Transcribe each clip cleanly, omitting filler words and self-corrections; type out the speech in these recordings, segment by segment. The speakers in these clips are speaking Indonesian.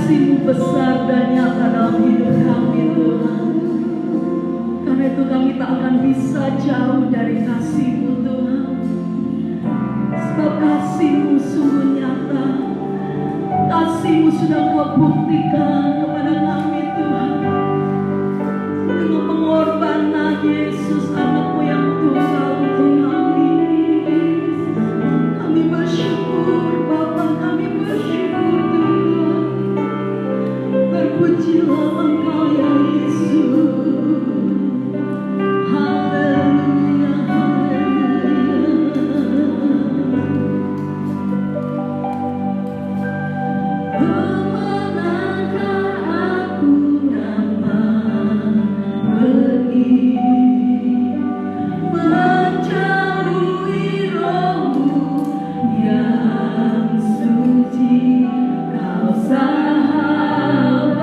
kasih-Mu besar dan nyata dalam hidup kami Tuhan. Karena itu kami tak akan bisa jauh dari kasih-Mu Tuhan. Sebab kasih-Mu sungguh nyata. Kasih-Mu sudah Kau buktikan kepada kami Tuhan. Dengan pengorbanan Yesus anak-Mu yang tunggal untuk kami. Kami bersyukur Bapa, kami bersyukur Tuhan. Berpujilah Engkau ya Yesus. Haleluya, haleluya. Memanahkah aku nama pergi, menjauhi roh-Mu yang suci, Kau sahabat.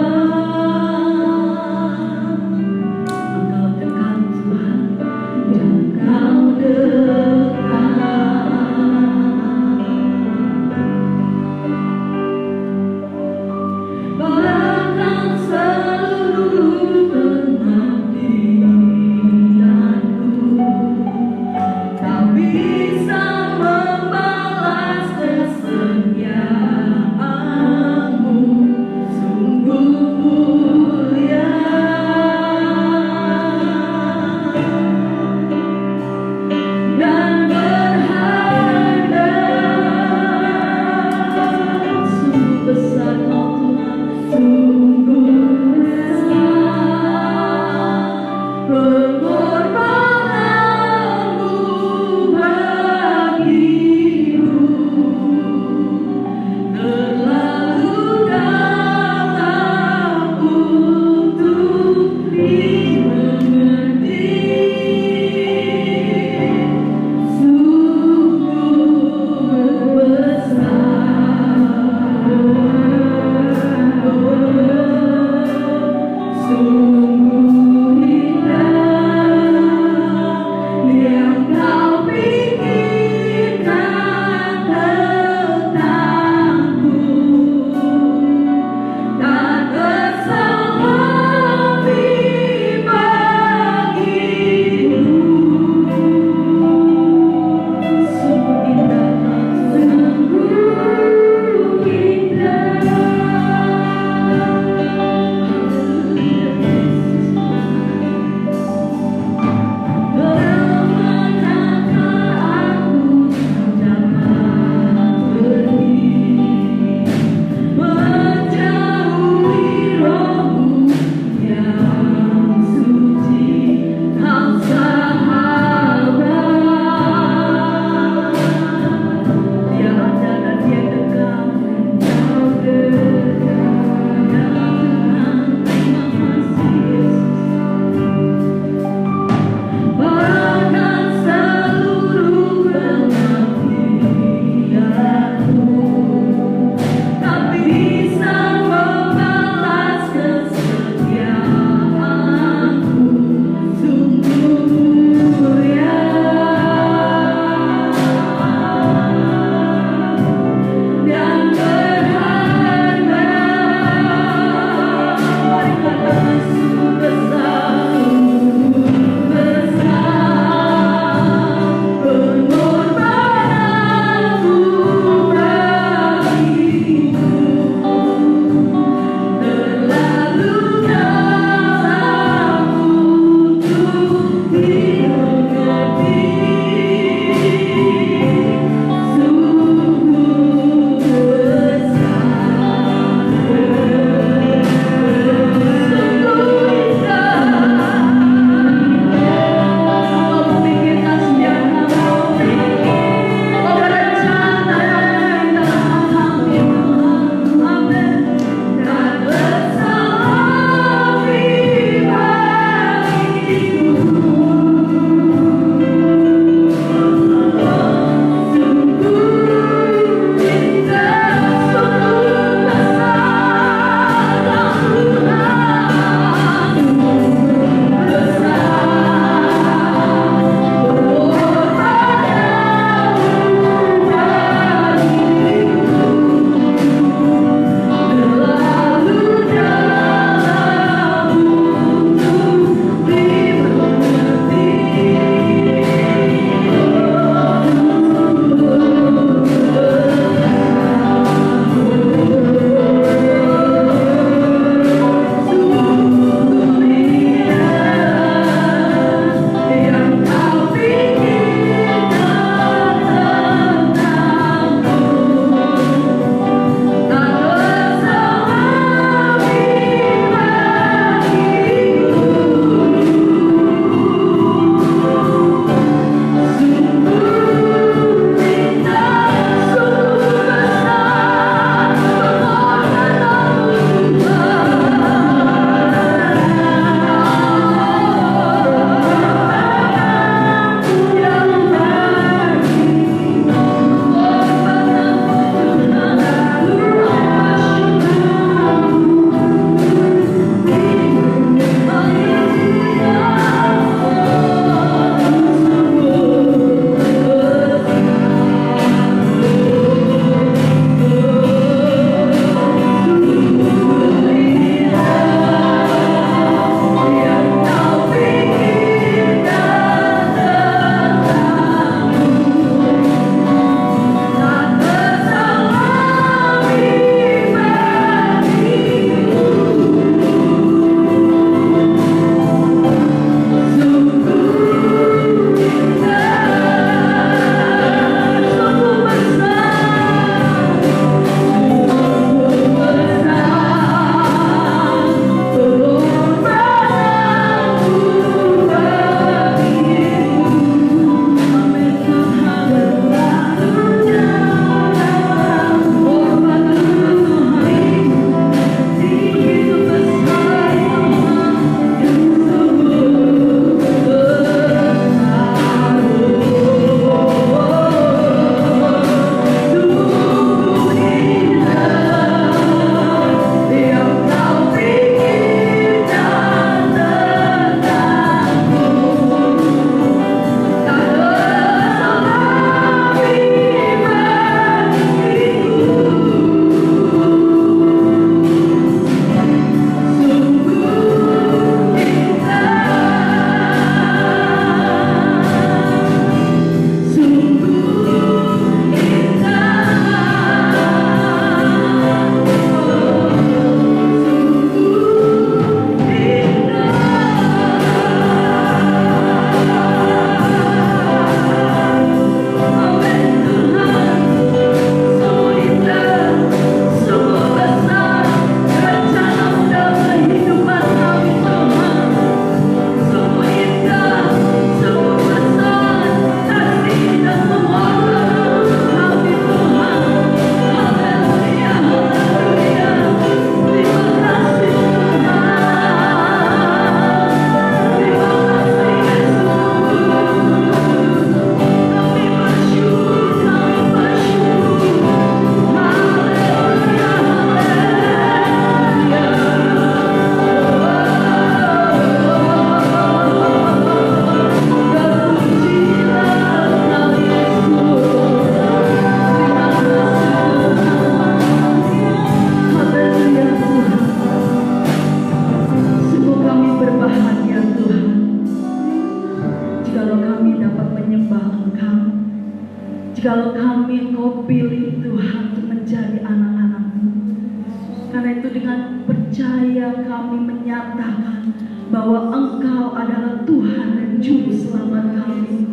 percaya, kami menyatakan bahwa Engkau adalah Tuhan dan Juru Selamat kami.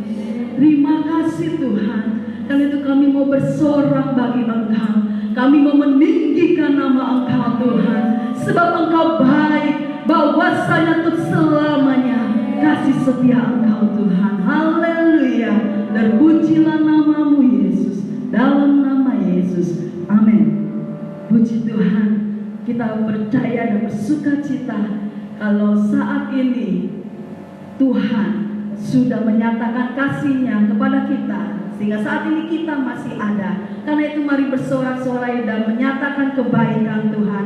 Terima kasih Tuhan. Karena itu kami mau bersorak bagi Engkau. Kami mau meninggikan nama Engkau Tuhan. Sebab Engkau baik, bahwasanya untuk selamanya kasih setia Engkau Tuhan. Haleluya. Terpujilah namamu Yesus. Dalam nama Yesus. Amin. Puji Tuhan. Kita percaya dan bersuka cita kalau saat ini Tuhan sudah menyatakan kasih-Nya kepada kita, sehingga saat ini kita masih ada. Karena itu mari bersorak-sorai dan menyatakan kebaikan Tuhan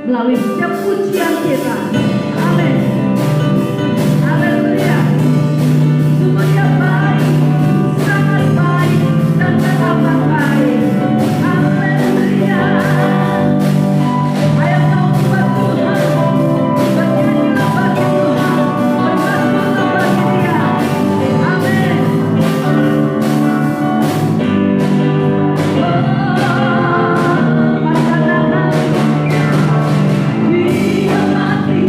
melalui setiap pujian kita. Amin. Haleluya. Sungguh Dia baik, sangat baik, dan teramat baik. Haleluya. Ayo kita umat Tuhan, bernyanyilah bagi Tuhan, bermasmurlah bagi Dia. Amin. Dia mati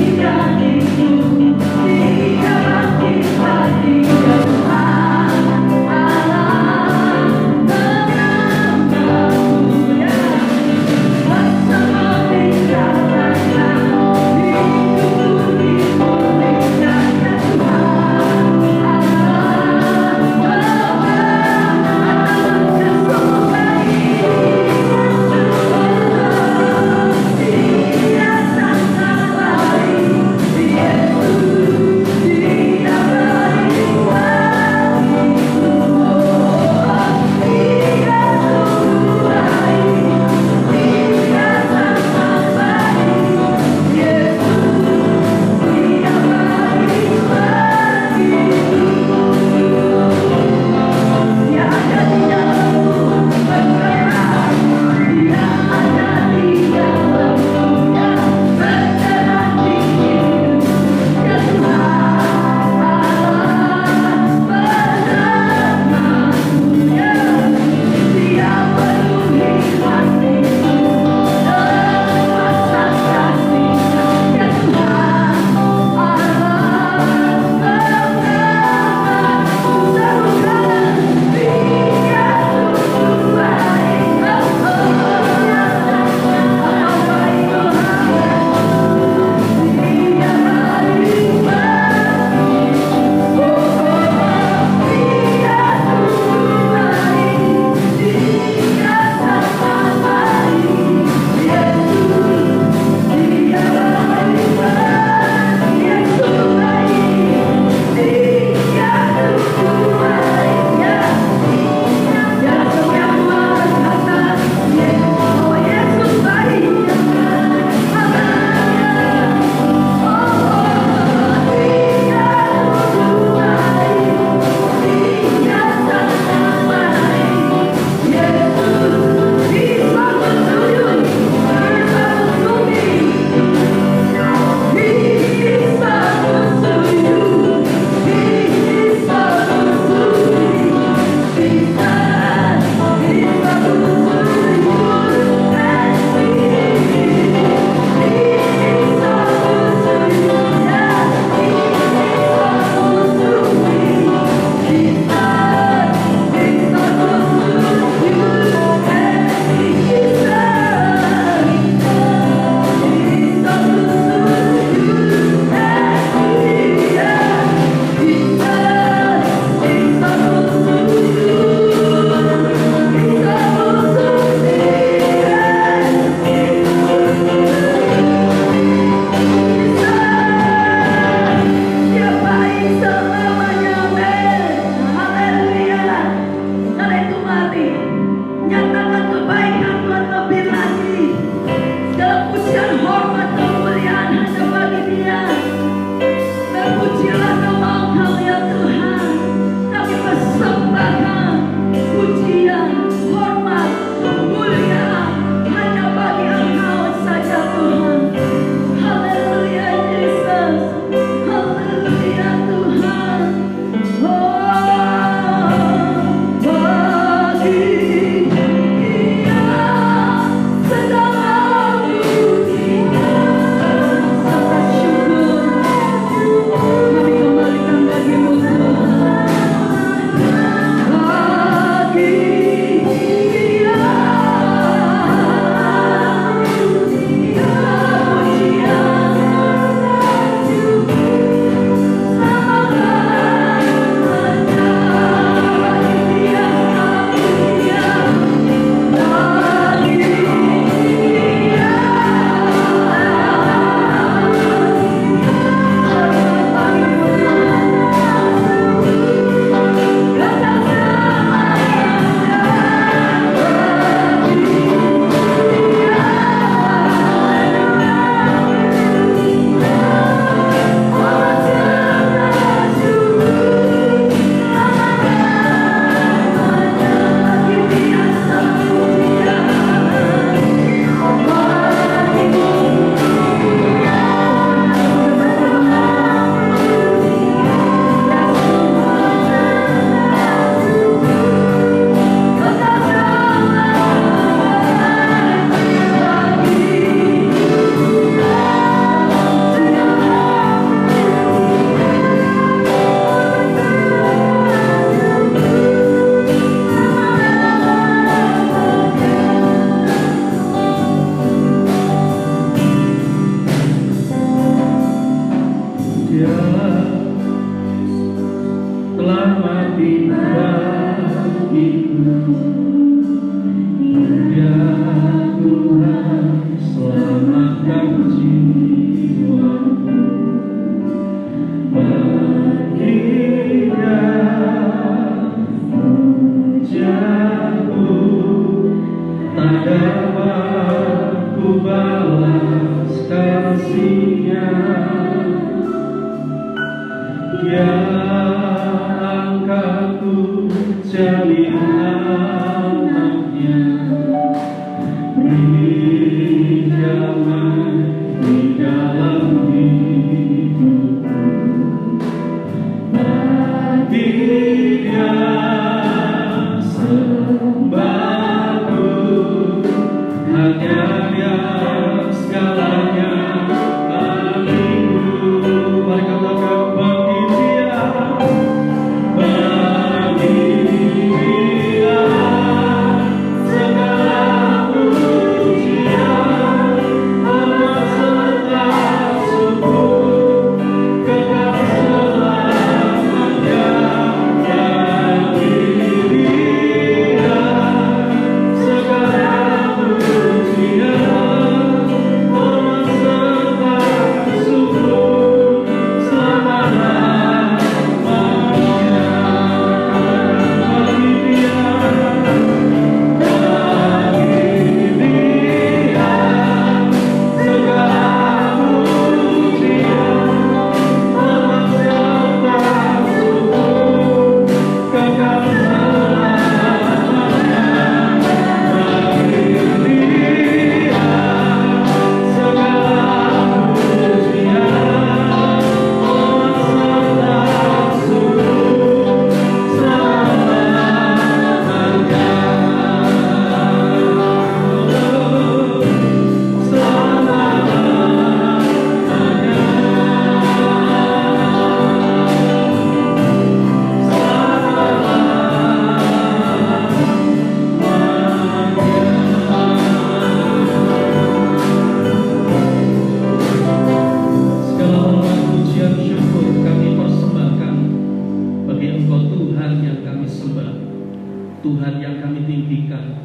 Tuhan yang kami tinggikan,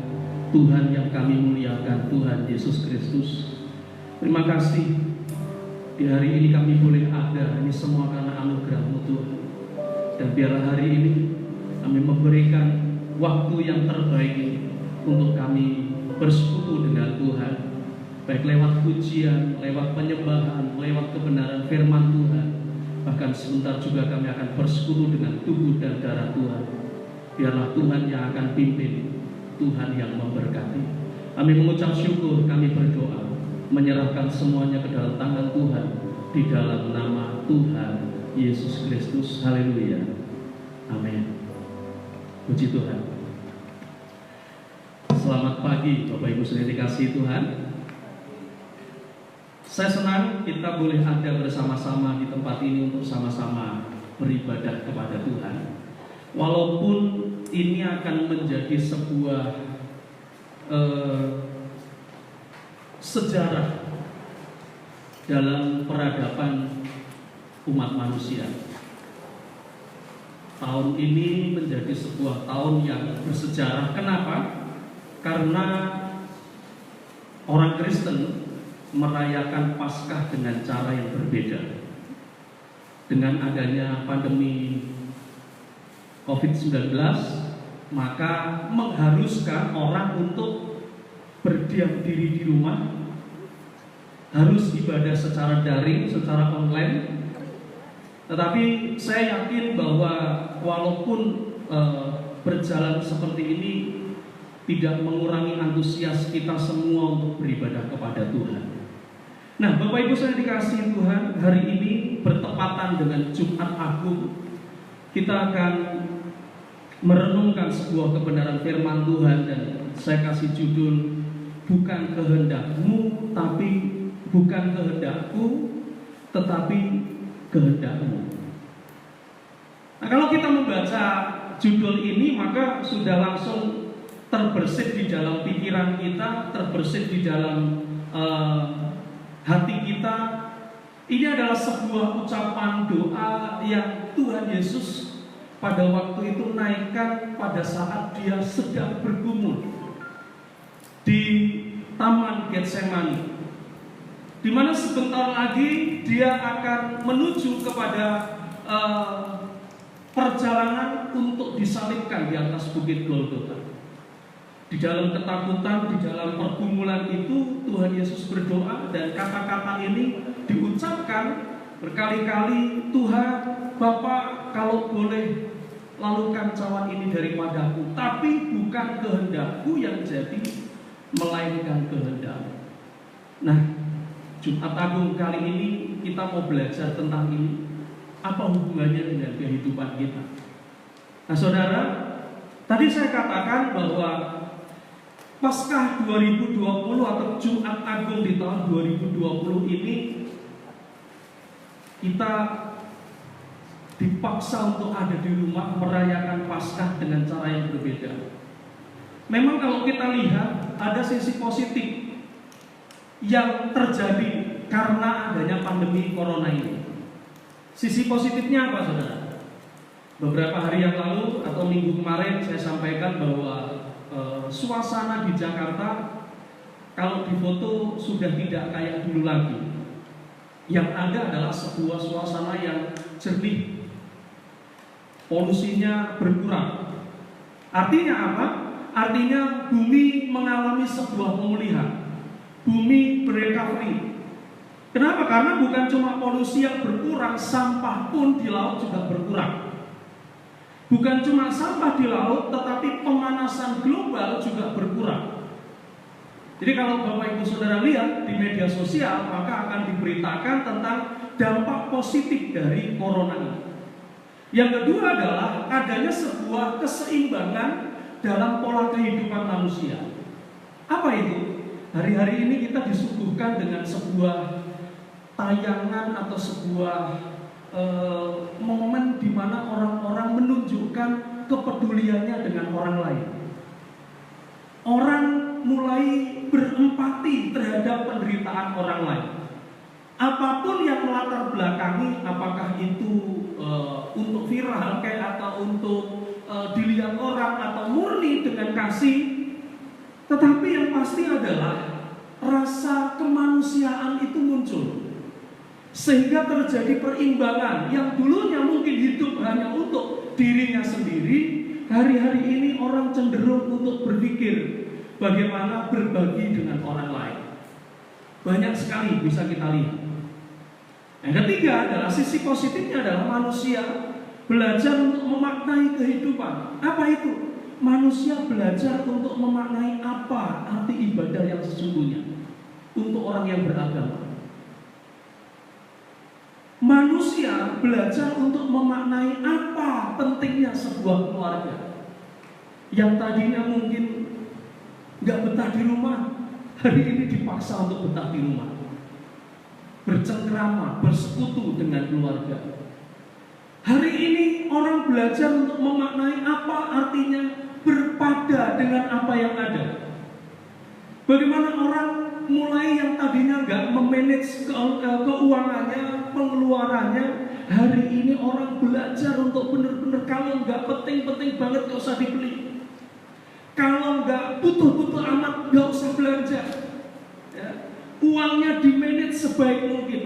Tuhan yang kami muliakan, Tuhan Yesus Kristus. Terima kasih di hari ini kami boleh ada, ini semua karena anugerah-Mu Tuhan. Dan biarlah hari ini kami memberikan waktu yang terbaik ini untuk kami bersekutu dengan Tuhan, baik lewat pujian, lewat penyembahan, lewat kebenaran firman Tuhan. Bahkan sebentar juga kami akan bersekutu dengan tubuh dan darah Tuhan. Biarlah Tuhan yang akan pimpin, Tuhan yang memberkati. Kami mengucap syukur, kami berdoa, menyerahkan semuanya ke dalam tangan Tuhan, di dalam nama Tuhan Yesus Kristus. Haleluya. Amin. Puji Tuhan. Selamat pagi Bapak Ibu saudara dikasihi Tuhan. Saya senang kita boleh ada bersama-sama di tempat ini untuk sama-sama beribadah kepada Tuhan. Walaupun ini akan menjadi sebuah sejarah dalam peradaban umat manusia. Tahun ini menjadi sebuah tahun yang bersejarah. Kenapa? Karena orang Kristen merayakan Paskah dengan cara yang berbeda. Dengan adanya pandemi COVID-19, maka mengharuskan orang untuk berdiam diri di rumah, harus ibadah secara daring, secara online. Tetapi saya yakin bahwa walaupun berjalan seperti ini tidak mengurangi antusias kita semua untuk beribadah kepada Tuhan. Nah, Bapak Ibu saya dikasihi Tuhan, hari ini bertepatan dengan Jumat Agung. Kita akan merenungkan sebuah kebenaran firman Tuhan, dan saya kasih judul bukan kehendakmu, tapi bukan kehendakku, tetapi kehendakmu. Nah, kalau kita membaca judul ini, maka sudah langsung terbersit di dalam pikiran kita, terbersit di dalam hati kita. Ini adalah sebuah ucapan doa yang Tuhan Yesus pada waktu itu naikkan pada saat dia sedang bergumul di Taman Getsemani, di mana sebentar lagi dia akan menuju kepada perjalanan untuk disalibkan di atas bukit Golgota. Di dalam ketakutan, di dalam pergumulan itu Tuhan Yesus berdoa, dan kata-kata ini diucapkan berkali-kali. Tuhan, Bapa, kalau boleh lalukan cawan ini daripadaku, tapi bukan kehendakku yang jadi, melainkan kehendakmu. Nah, Jumat Agung kali ini kita mau belajar tentang ini. Apa hubungannya dengan kehidupan kita? Nah saudara, tadi saya katakan bahwa Paskah 2020 atau Jumat Agung di tahun 2020 ini kita dipaksa untuk ada di rumah merayakan Paskah dengan cara yang berbeda. Memang kalau kita lihat ada sisi positif yang terjadi karena adanya pandemi corona ini. Sisi positifnya apa saudara? Beberapa hari yang lalu atau minggu kemarin saya sampaikan bahwa suasana di Jakarta kalau difoto sudah tidak kayak dulu lagi. Yang ada adalah sebuah suasana yang jernih, polusinya berkurang. Artinya apa? Artinya bumi mengalami sebuah pemulihan, bumi berecovery. Kenapa? Karena bukan cuma polusi yang berkurang, sampah pun di laut juga berkurang. Bukan cuma sampah di laut, tetapi pemanasan global juga berkurang. Jadi kalau Bapak Ibu Saudara lihat di media sosial, maka akan diberitakan tentang dampak positif dari corona ini. Yang kedua adalah adanya sebuah keseimbangan dalam pola kehidupan manusia. Apa itu? Hari-hari ini kita disuguhkan dengan sebuah tayangan atau sebuah momen di mana orang-orang menunjukkan kepeduliannya dengan orang lain. Orang mulai berempati terhadap penderitaan orang lain. Apapun yang melatar belakangi, apakah itu untuk viral kayak atau untuk dilihat orang atau murni dengan kasih, tetapi yang pasti adalah rasa kemanusiaan itu muncul, sehingga terjadi perimbangan. Yang dulunya mungkin hidup hanya untuk dirinya sendiri, hari-hari ini orang cenderung untuk berpikir bagaimana berbagi dengan orang lain. Banyak sekali bisa kita lihat. Yang ketiga adalah sisi positifnya adalah manusia belajar untuk memaknai kehidupan. Apa itu? Manusia belajar untuk memaknai apa arti ibadah yang sesungguhnya untuk orang yang beragama. Manusia belajar untuk memaknai apa pentingnya sebuah keluarga. Yang tadinya mungkin nggak betah di rumah, hari ini dipaksa untuk betah di rumah, bercengkrama, bersekutu dengan keluarga. Hari ini orang belajar untuk memaknai apa artinya berpada dengan apa yang ada. Bagaimana orang mulai yang tadinya nggak memanage keuangannya, pengeluarannya, hari ini orang belajar untuk benar-benar kalau nggak penting-penting banget nggak usah dibeli. Kalau nggak butuh-butuh amat nggak usah belanja. Ya. Uangnya di-manage sebaik mungkin.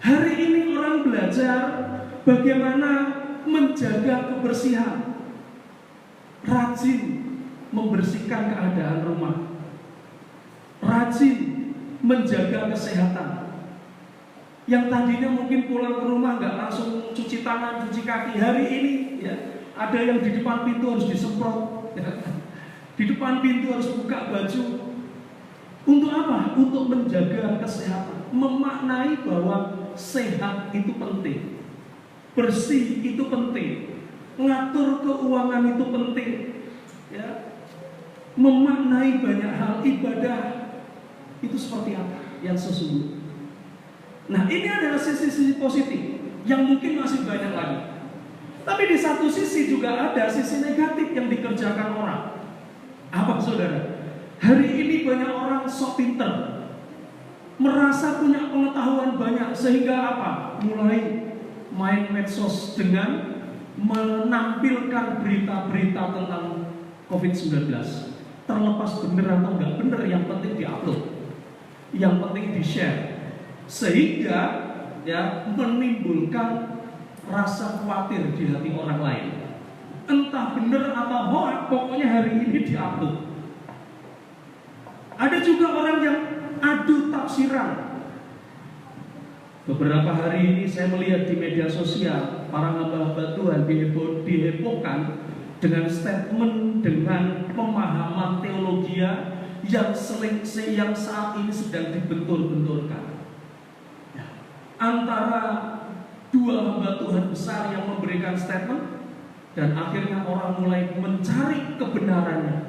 Hari ini orang belajar bagaimana menjaga kebersihan, rajin membersihkan keadaan rumah, rajin menjaga kesehatan. Yang tadinya mungkin pulang ke rumah nggak langsung cuci tangan, cuci kaki, hari ini ya ada yang di depan pintu harus disemprot, ya. Di depan pintu harus buka baju. Untuk apa? Untuk menjaga kesehatan, memaknai bahwa sehat itu penting, bersih itu penting, ngatur keuangan itu penting, ya. Memaknai banyak hal ibadah itu seperti apa yang sesungguhnya. Nah, ini adalah sisi-sisi positif yang mungkin masih banyak lagi. Tapi di satu sisi juga ada sisi negatif yang dikerjakan orang. Apa saudara? Hari ini banyak orang sok pinter, merasa punya pengetahuan banyak, sehingga apa? Mulai main medsos dengan menampilkan berita-berita tentang COVID-19. Terlepas benar atau enggak benar, yang penting diupload, yang penting di-share, sehingga ya menimbulkan rasa khawatir di hati orang lain. Entah benar atau hoax, pokoknya hari ini diupload. Ada juga orang yang adu tafsiran. Beberapa hari ini saya melihat di media sosial para hamba-hamba Tuhan dihebohkan dengan statement, dengan pemahaman teologi yang saat ini sedang dibentur-benturkan. Antara dua hamba Tuhan besar yang memberikan statement, dan akhirnya orang mulai mencari kebenarannya,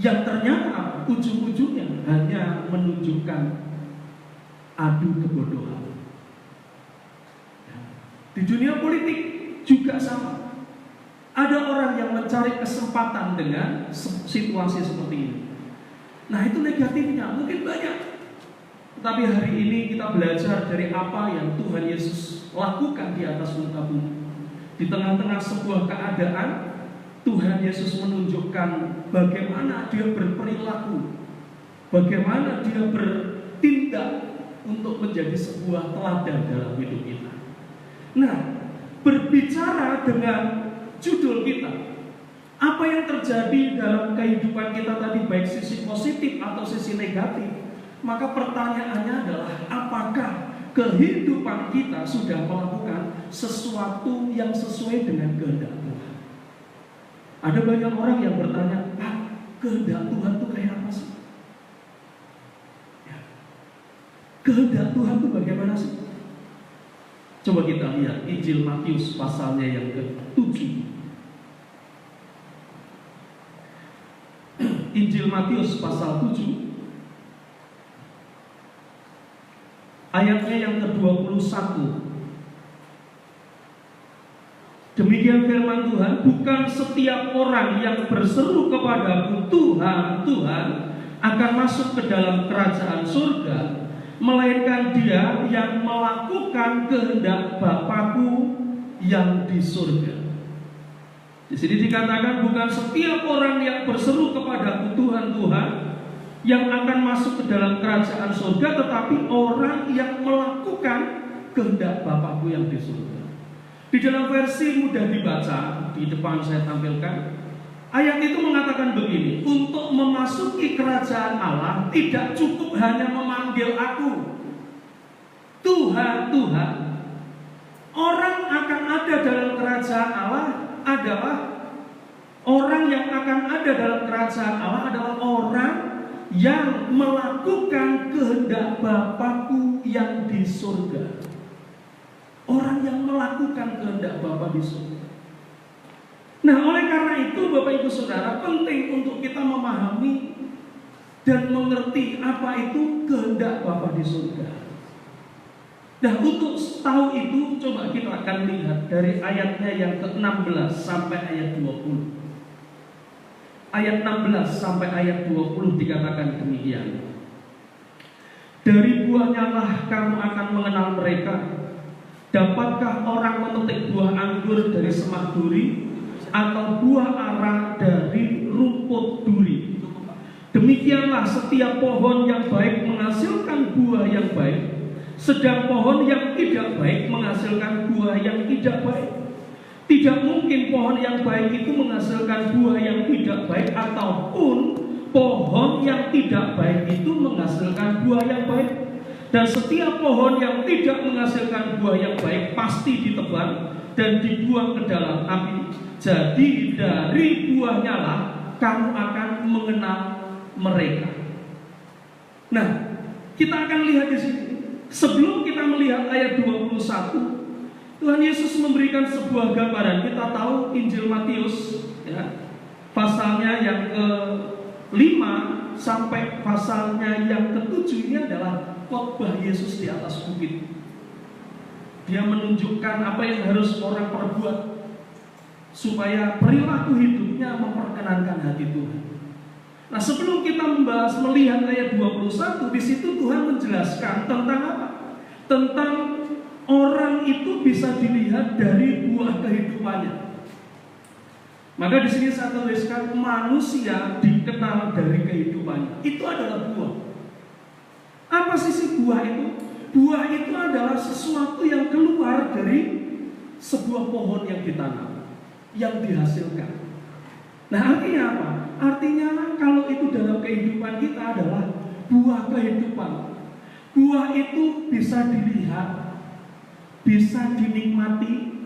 yang ternyata ujung-ujungnya hanya menunjukkan adu kebodohan. Di dunia politik juga sama. Ada orang yang mencari kesempatan dengan situasi seperti ini. Nah, itu negatifnya mungkin banyak. Tapi hari ini kita belajar dari apa yang Tuhan Yesus lakukan di atas muka bumi. Di tengah-tengah sebuah keadaan, Tuhan Yesus menunjukkan bagaimana dia berperilaku, bagaimana dia bertindak untuk menjadi sebuah teladan dalam hidup kita. Nah, berbicara dengan judul kita, apa yang terjadi dalam kehidupan kita tadi, baik sisi positif atau sisi negatif, maka pertanyaannya adalah apakah kehidupan kita sudah melakukan sesuatu yang sesuai dengan kehendak Tuhan? Ada banyak orang yang bertanya, Pak, kehendak Tuhan itu kayak apa sih? Ya. Kehendak Tuhan itu bagaimana sih? Coba kita lihat Injil Matius pasalnya yang ke-7. Injil Matius pasal 7 ayatnya yang ke-21. Demikian firman Tuhan, bukan setiap orang yang berseru kepadaku Tuhan, Tuhan akan masuk ke dalam kerajaan surga, melainkan Dia yang melakukan kehendak Bapa-Ku yang di surga. Di sini dikatakan bukan setiap orang yang berseru kepada Tuhan, Tuhan yang akan masuk ke dalam kerajaan surga, tetapi orang yang melakukan kehendak Bapa-Ku yang di surga. Di dalam versi mudah dibaca, di depan saya tampilkan, ayat itu mengatakan begini: untuk memasuki kerajaan Allah tidak cukup hanya memanggil aku Tuhan, Tuhan. Orang akan ada dalam kerajaan Allah adalah orang yang akan ada dalam kerajaan Allah adalah orang yang melakukan kehendak Bapa-Ku yang di surga. Orang yang melakukan kehendak Bapa di surga. Nah, oleh karena itu Bapak Ibu Saudara, penting untuk kita memahami dan mengerti apa itu kehendak Bapa di surga. Nah, untuk tahu itu coba kita akan lihat dari ayatnya yang ke-16 sampai ayat 20. Ayat 16 sampai ayat 20 dikatakan demikian. Dari buahnya lah kamu akan mengenal mereka. Dapatkah orang memetik buah anggur dari semak duri, atau buah ara dari rumput duri? Demikianlah setiap pohon yang baik menghasilkan buah yang baik, sedang pohon yang tidak baik menghasilkan buah yang tidak baik. Tidak mungkin pohon yang baik itu menghasilkan buah yang tidak baik, ataupun pohon yang tidak baik itu menghasilkan buah yang baik. Dan setiap pohon yang tidak menghasilkan buah yang baik pasti ditebang dan dibuang ke dalam api. Jadi dari buahnya lah kamu akan mengenal mereka. Nah, kita akan lihat di sini. Sebelum kita melihat ayat 21, Tuhan Yesus memberikan sebuah gambaran. Kita tahu Injil Matius, ya, pasalnya yang ke-5 sampai pasalnya yang ke-7 ini adalah khotbah Yesus di atas bukit. Dia menunjukkan apa yang harus orang perbuat supaya perilaku hidupnya memperkenankan hati Tuhan. Nah, sebelum kita melihat ayat 21, di situ Tuhan menjelaskan tentang apa? Tentang orang itu bisa dilihat dari buah kehidupannya. Maka di sini saya tuliskan manusia dikenal dari kehidupannya. Itu adalah buah. Apa sih buah itu? Buah itu adalah sesuatu yang keluar dari sebuah pohon yang ditanam, yang dihasilkan. Nah, artinya apa? Artinya kalau itu dalam kehidupan kita adalah buah kehidupan. Buah itu bisa dilihat, bisa dinikmati,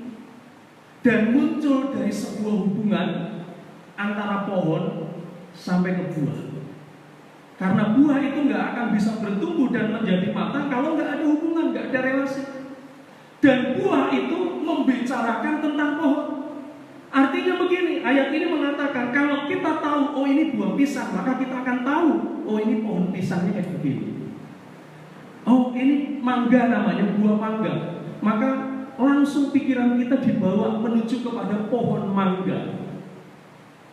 dan muncul dari sebuah hubungan antara pohon sampai ke buah. Karena buah itu nggak akan bisa bertumbuh dan menjadi matang kalau nggak ada hubungan, nggak ada relasi. Dan buah itu membicarakan tentang pohon. Artinya begini, ayat ini mengatakan kalau kita tahu, oh ini buah pisang, maka kita akan tahu, oh ini pohon pisangnya kayak begini. Oh ini mangga namanya, buah mangga. Maka langsung pikiran kita dibawa menuju kepada pohon mangga.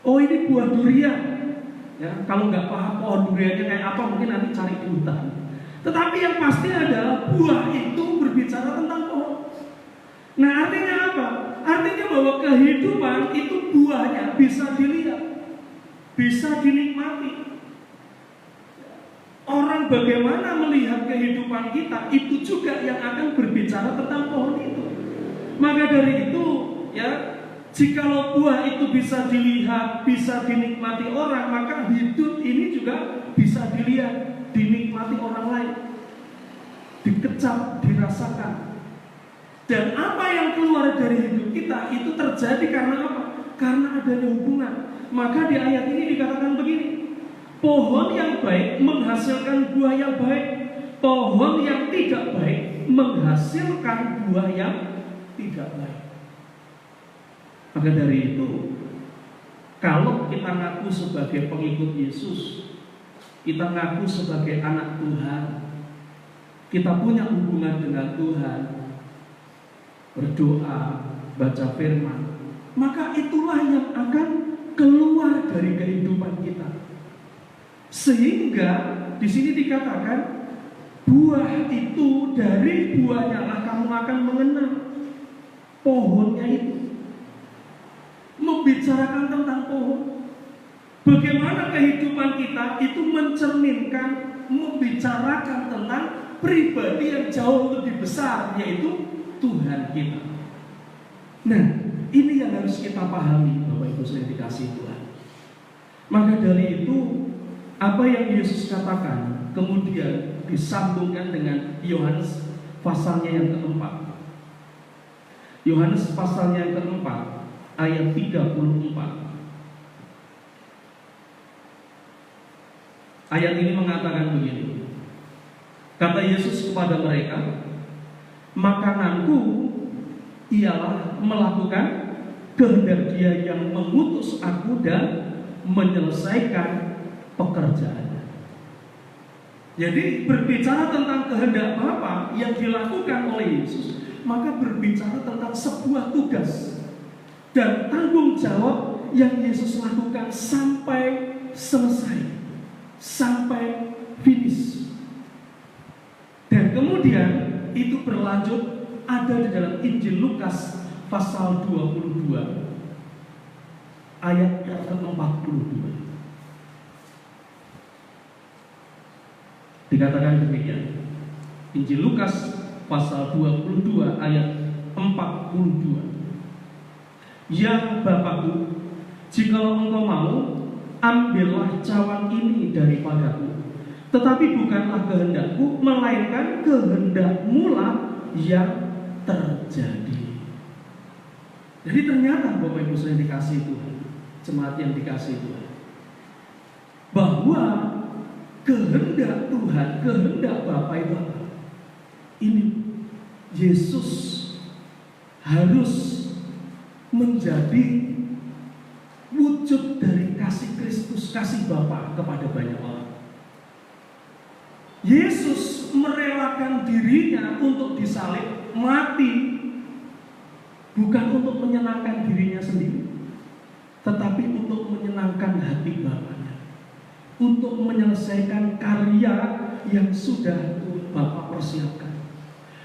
Oh ini buah durian. Ya, kalau nggak paham pohon duriannya kayak apa, mungkin nanti cari di hutan. Tetapi yang pasti adalah buah itu berbicara tentang pohon. Nah, artinya apa? Artinya bahwa kehidupan itu buahnya bisa dilihat, bisa dinikmati. Orang bagaimana melihat kehidupan kita, itu juga yang akan berbicara tentang pohon itu. Maka dari itu, ya, jikalau buah itu bisa dilihat, bisa dinikmati orang, maka hidup ini juga bisa dilihat, dinikmati orang lain, dikecap, dirasakan. Dan apa yang keluar dari hidup kita itu terjadi karena apa? Karena adanya hubungan. Maka di ayat ini dikatakan begini: pohon yang baik menghasilkan buah yang baik, pohon yang tidak baik menghasilkan buah yang tidak baik. Maka dari itu, kalau kita ngaku sebagai pengikut Yesus, kita ngaku sebagai anak Tuhan, kita punya hubungan dengan Tuhan, berdoa, baca firman, maka itulah yang akan keluar dari kehidupan kita. Sehingga di sini dikatakan Buah itu, dari buahnya lah kamu akan mengenal pohonnya itu. Membicarakan tentang pohon, bagaimana kehidupan kita itu mencerminkan, membicarakan tentang pribadi yang jauh lebih besar, yaitu Tuhan kita. Nah, ini yang harus kita pahami, Bapak Ibu yang dikasihi Tuhan. Maka dari itu, apa yang Yesus katakan kemudian disambungkan dengan Yohanes pasalnya yang keempat. Yohanes pasalnya yang keempat ayat 34. Ayat ini mengatakan begini. Kata Yesus kepada mereka, makananku ialah melakukan kehendak Dia yang mengutus aku dan menyelesaikan pekerjaannya. Jadi berbicara tentang kehendak Bapa yang dilakukan oleh Yesus, maka berbicara tentang sebuah tugas dan tanggung jawab yang Yesus lakukan sampai selesai, sampai finish. Dan kemudian itu berlanjut ada di dalam Injil Lukas pasal 22 ayat yang ke-42. Dikatakan demikian. Injil Lukas pasal 22 ayat 42. Ya Bapakku, jikalau engkau mau, ambillah cawan ini daripadaku. Tetapi bukanlah kehendakku, melainkan kehendakmu lah yang terjadi. Jadi ternyata Bapak Ibu yang dikasihi Tuhan, jemaat yang dikasihi Tuhan, bahwa kehendak Tuhan, kehendak Bapa itu apa? Ini Yesus harus menjadi wujud dari kasih Kristus, kasih Bapa kepada banyak orang. Yesus merelakan dirinya untuk disalib, mati, bukan untuk menyenangkan dirinya sendiri, tetapi untuk menyenangkan hati Bapaknya, untuk menyelesaikan karya yang sudah Bapa persiapkan.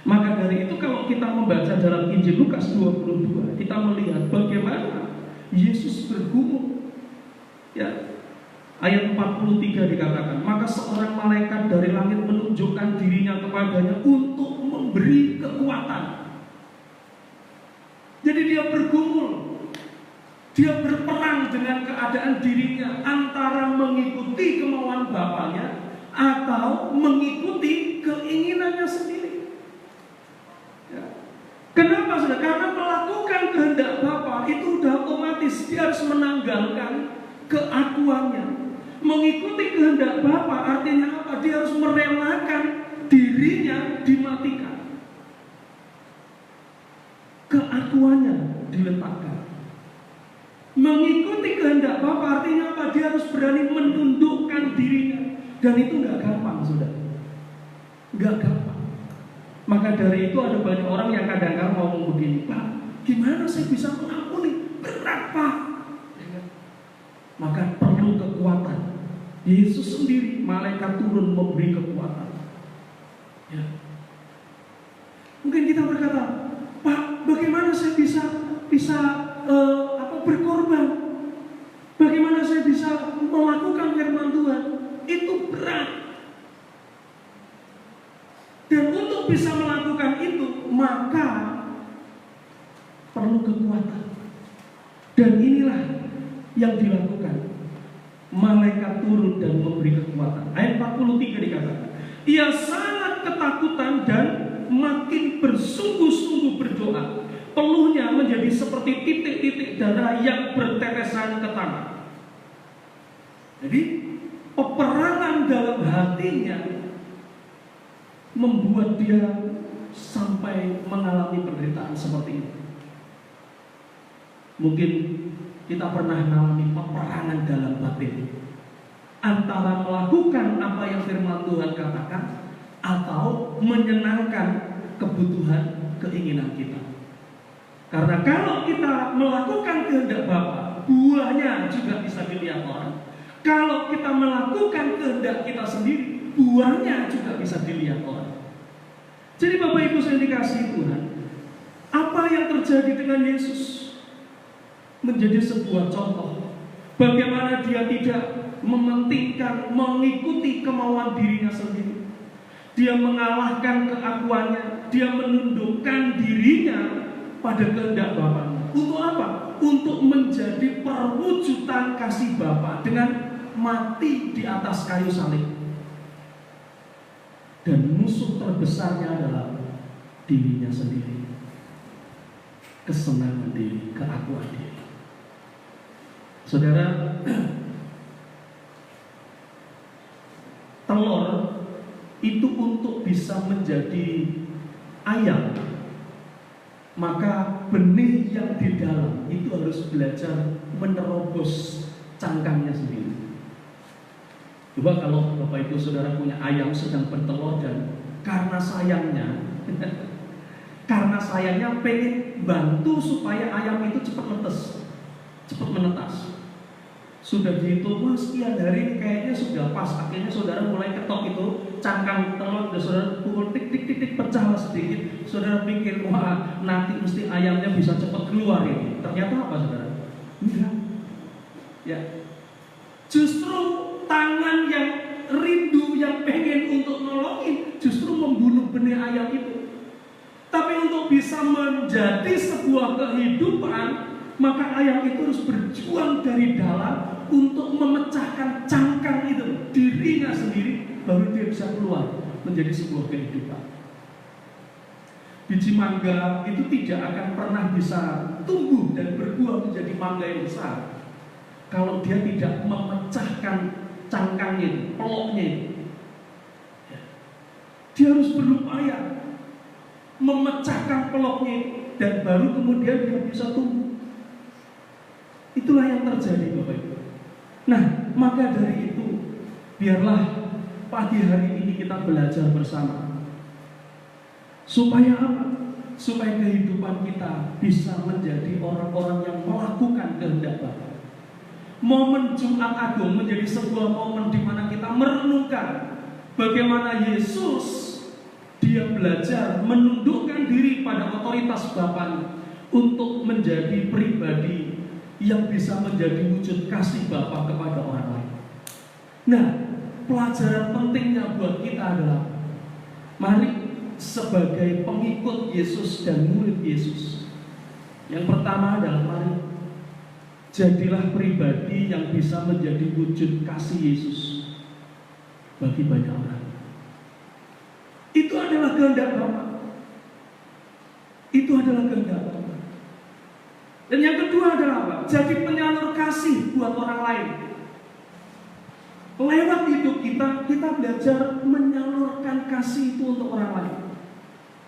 Maka dari itu kalau kita membaca dalam Injil Lukas 22, kita melihat bagaimana Yesus bergumul. Ya, ayat 43 dikatakan, maka seorang malaikat dari langit menunjukkan dirinya kepadanya untuk memberi kekuatan. Jadi dia bergumul, dia berperang dengan keadaan dirinya antara mengikuti kemauan Bapaknya atau mengikuti keinginannya sendiri. Ya. Kenapa saudara? Karena melakukan kehendak Bapa itu udah otomatis dia harus menanggalkan keakuannya. Mengikuti kehendak Bapa artinya apa? Dia harus merelakan dirinya dimatikan, keakuannya diletakkan. Mengikuti kehendak Bapa artinya apa? Dia harus berani menundukkan dirinya. Dan itu nggak gampang, saudara. Nggak gampang. Maka dari itu ada banyak orang yang kadang-kadang ngomong begini, Pak, gimana saya bisa mengampuni? Berat, Pak. Maka perlu kekuatan. Yesus sendiri, malaikat turun memberi kekuatan. Ya. Mungkin kita berkata, Pak, bagaimana saya bisa berkorban? Bagaimana saya bisa melakukan firman Tuhan? Itu berat. Dan untuk bisa melakukan itu, maka perlu kekuatan. Dan inilah yang dilakukan. Malaikat turun dan memberi kekuatan. Ayat 43 dikatakan, ia sangat ketakutan dan makin bersungguh-sungguh berdoa. Peluhnya menjadi seperti titik-titik darah yang bertetesan ke tanah. Jadi peperangan dalam hatinya membuat dia sampai mengalami penderitaan seperti itu. Mungkin kita pernah mengalami peperangan dalam batin antara melakukan apa yang firman Tuhan katakan atau menyenangkan kebutuhan keinginan kita. Karena kalau kita melakukan kehendak Bapa, buahnya juga bisa dilihat orang. Kalau kita melakukan kehendak kita sendiri, buahnya juga bisa dilihat orang. Jadi Bapak Ibu saya dikasihi Tuhan, apa yang terjadi dengan Yesus menjadi sebuah contoh bagaimana dia tidak mementingkan, mengikuti kemauan dirinya sendiri. Dia mengalahkan keakuannya, dia menundukkan dirinya pada kehendak Bapaknya. Untuk apa? Untuk menjadi perwujudan kasih Bapa dengan mati di atas kayu salib. Dan musuh terbesarnya adalah dirinya sendiri, kesenangan diri, keakuan diri. Saudara, telur itu untuk bisa menjadi ayam, maka benih yang di dalam itu harus belajar menerobos cangkangnya sendiri. Coba kalau Bapak Ibu Saudara punya ayam sedang bertelur dan karena sayangnya pengen bantu supaya ayam itu cepat menetas. Sudah dihitung, sekian hari kayaknya sudah pas. Akhirnya saudara mulai ketok itu cangkang telur, dan saudara pukul tik pecah sedikit. Saudara pikir, wah nanti mesti ayamnya bisa cepat keluar ini. Ternyata apa saudara? Enggak. Ya. Justru tangan yang rindu, yang pengen untuk nolongin, justru membunuh benih ayam itu. Tapi untuk bisa menjadi sebuah kehidupan, maka ayam itu harus berjuang dari dalam untuk memecahkan cangkang itu, dirinya sendiri, baru dia bisa keluar menjadi sebuah kehidupan. Biji mangga itu tidak akan pernah bisa tumbuh dan berbuah menjadi mangga yang besar kalau dia tidak memecahkan cangkangnya, peloknya itu. Dia harus berupaya memecahkan peloknya itu, dan baru kemudian dia bisa tumbuh. Itulah yang terjadi Bapak Ibu. Nah, maka dari itu, biarlah pagi hari ini kita belajar bersama. Supaya apa? Supaya kehidupan kita bisa menjadi orang-orang yang melakukan kehendak Bapa. Momen Jumat Agung menjadi sebuah momen di mana kita merenungkan bagaimana Yesus dia belajar menundukkan diri pada otoritas Bapa untuk menjadi pribadi yang bisa menjadi wujud kasih Bapa kepada orang lain. Nah, pelajaran pentingnya buat kita adalah mari sebagai pengikut Yesus dan murid Yesus, yang pertama adalah mari jadilah pribadi yang bisa menjadi wujud kasih Yesus bagi banyak orang. Itu adalah kehendak Bapa. Itu adalah kehendak Bapa. Dan yang kedua adalah apa? Jadi penyalur kasih buat orang lain. Lewat hidup kita belajar menyalurkan kasih itu untuk orang lain.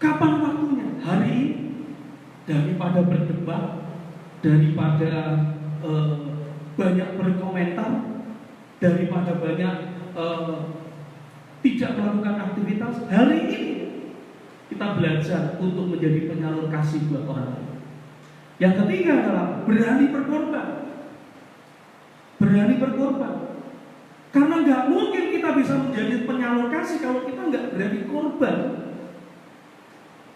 Kapan waktunya? Hari ini. Daripada berdebat, daripada banyak berkomentar, daripada banyak tidak melakukan aktivitas, hari ini kita belajar untuk menjadi penyalur kasih buat orang lain. Yang ketiga adalah berani berkorban. Berani berkorban. Karena nggak mungkin kita bisa menjadi penyalur kasih kalau kita nggak berani korban.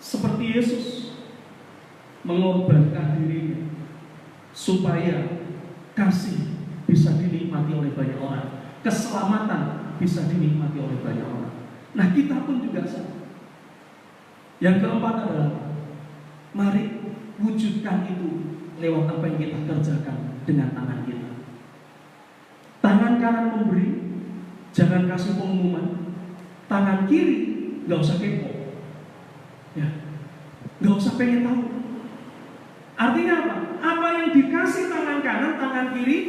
Seperti Yesus mengorbankan dirinya supaya kasih bisa dinikmati oleh banyak orang, keselamatan bisa dinikmati oleh banyak orang. Nah, kita pun juga sama. Yang keempat adalah mari wujudkan itu lewat apa yang kita kerjakan dengan tangan kita. Tangan kanan memberi, jangan kasih pengumuman. Tangan kiri nggak usah kepo, ya, nggak usah pengen tahu. Artinya apa? Apa yang dikasih tangan kanan, tangan kiri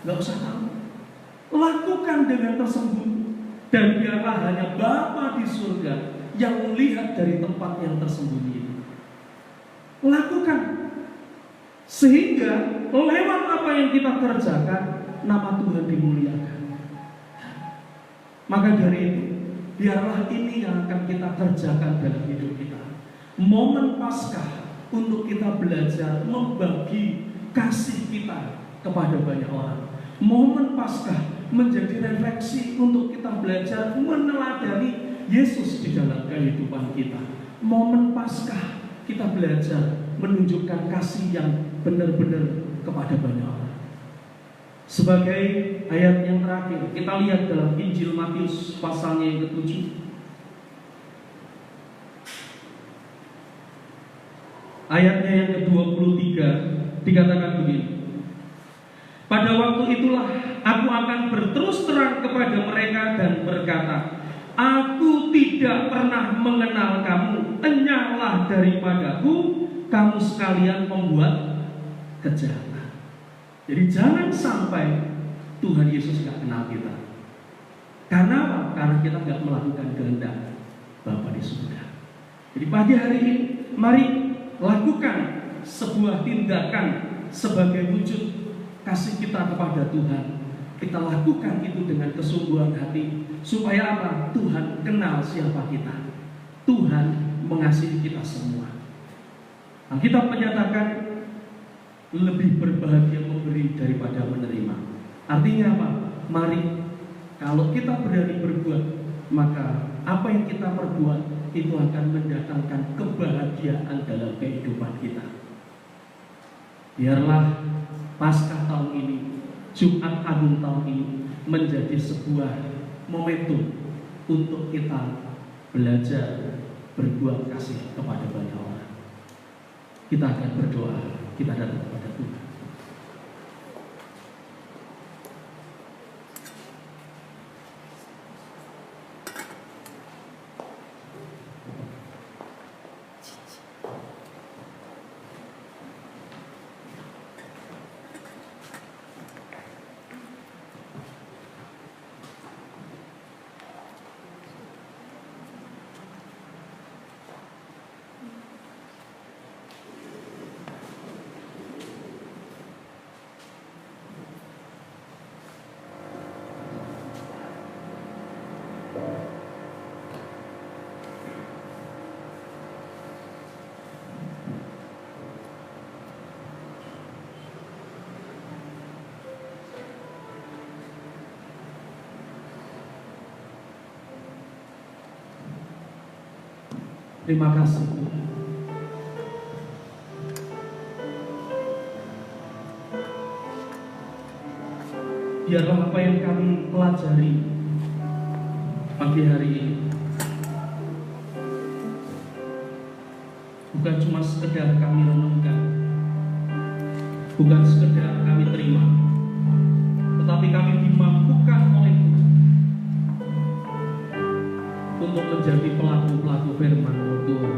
nggak usah tahu. Lakukan dengan tersembunyi, dan biarlah hanya Bapa di surga yang melihat dari tempat yang tersembunyi itu. Lakukan sehingga lewat apa yang kita kerjakan nama Tuhan dimuliakan. Maka dari itu biarlah ini yang akan kita kerjakan dalam hidup kita. Momen Paskah untuk kita belajar membagi kasih kita kepada banyak orang. Momen Paskah menjadi refleksi untuk kita belajar meneladani Yesus di dalam kehidupan kita. Momen Paskah kita belajar menunjukkan kasih yang benar-benar kepada banyak orang. Sebagai ayat yang terakhir, kita lihat dalam Injil Matius pasalnya yang ke-7. Ayatnya yang ke-23 dikatakan begini. Pada waktu itulah aku akan berterus terang kepada mereka dan berkata, aku tidak pernah mengenal kamu, enyahlah daripadaku, kamu sekalian pembuat kejahatan. Jadi jangan sampai Tuhan Yesus gak kenal kita. Karena apa? Karena kita gak melakukan kehendak Bapa di surga. Jadi pagi hari ini mari lakukan sebuah tindakan sebagai wujud kasih kita kepada Tuhan. Kita lakukan itu dengan kesungguhan hati. Supaya apa? Tuhan kenal siapa kita. Tuhan mengasihi kita semua. Alkitab menyatakan lebih berbahagia memberi daripada menerima. Artinya apa? Mari, kalau kita berani berbuat, maka apa yang kita perbuat itu akan mendatangkan kebahagiaan dalam kehidupan kita. Biarlah Paskah tahun ini, Jumat Agung tahun ini menjadi sebuah momentum untuk kita belajar berbuat kasih kepada banyak orang. Kita akan berdoa, kita datang kepada Tuhan. Terima kasih Tuhan. Biarlah apa yang kami pelajari pagi hari ini bukan cuma sekedar kami renungkan, bukan sekedar kami terima, tetapi kami dimampukan oleh Tuhan untuk menjadi pelaku-pelaku firman Tuhan.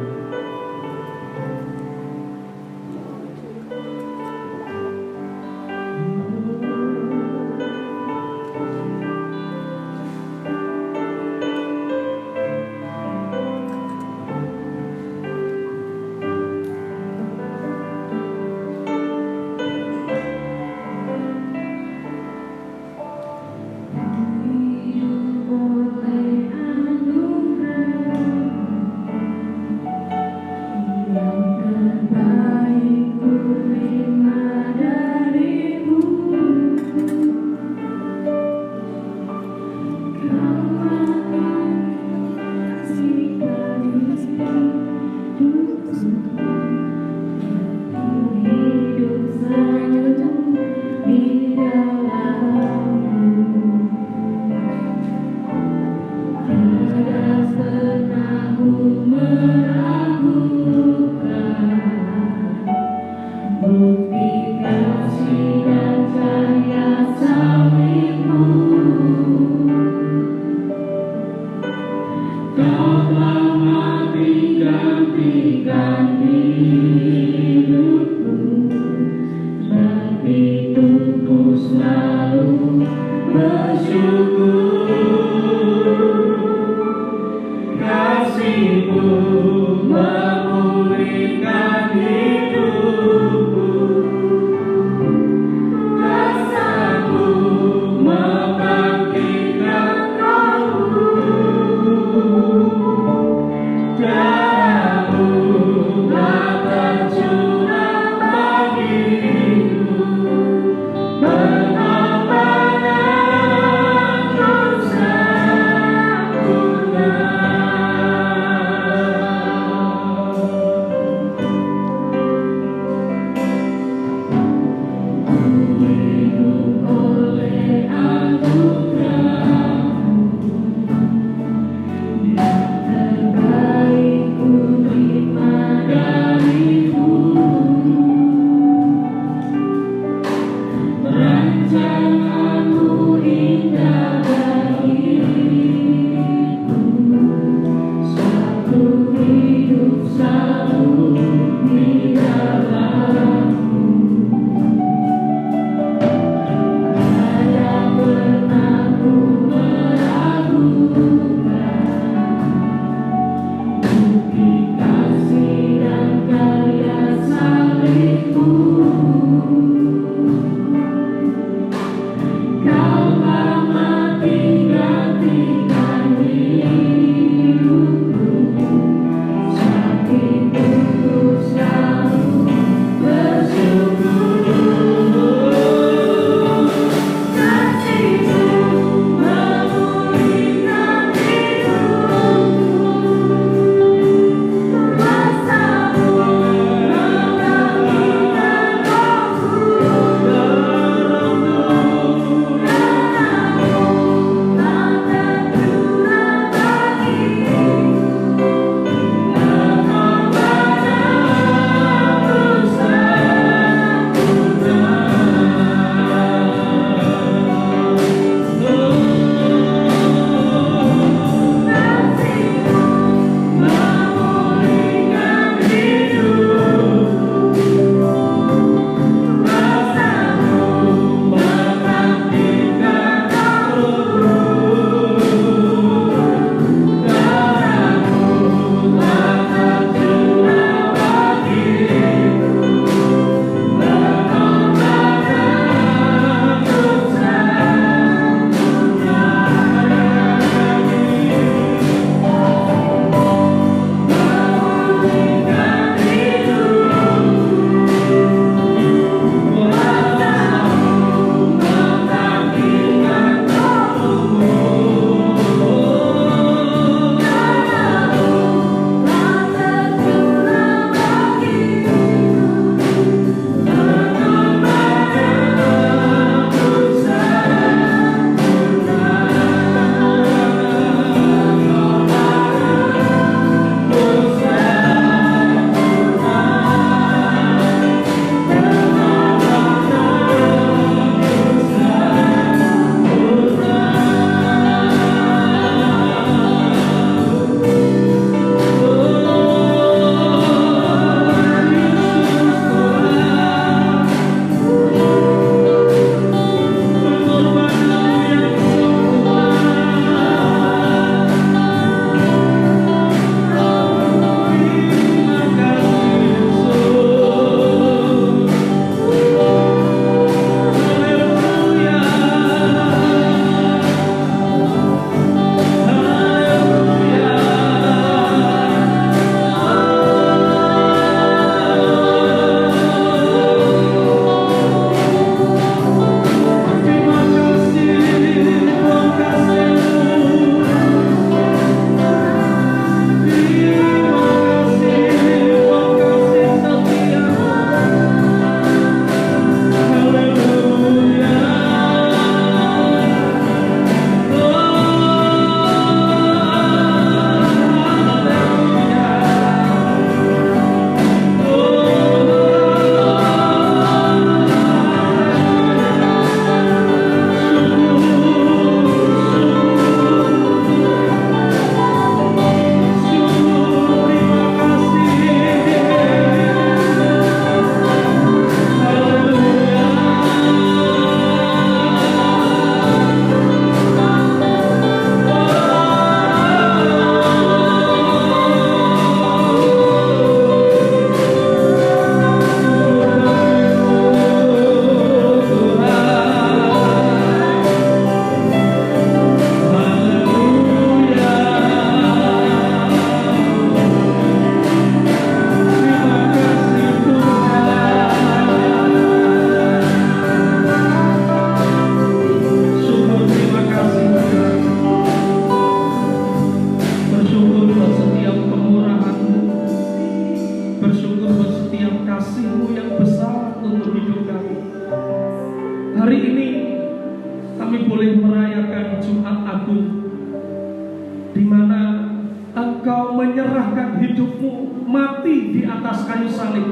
hidupmu mati di atas kayu salib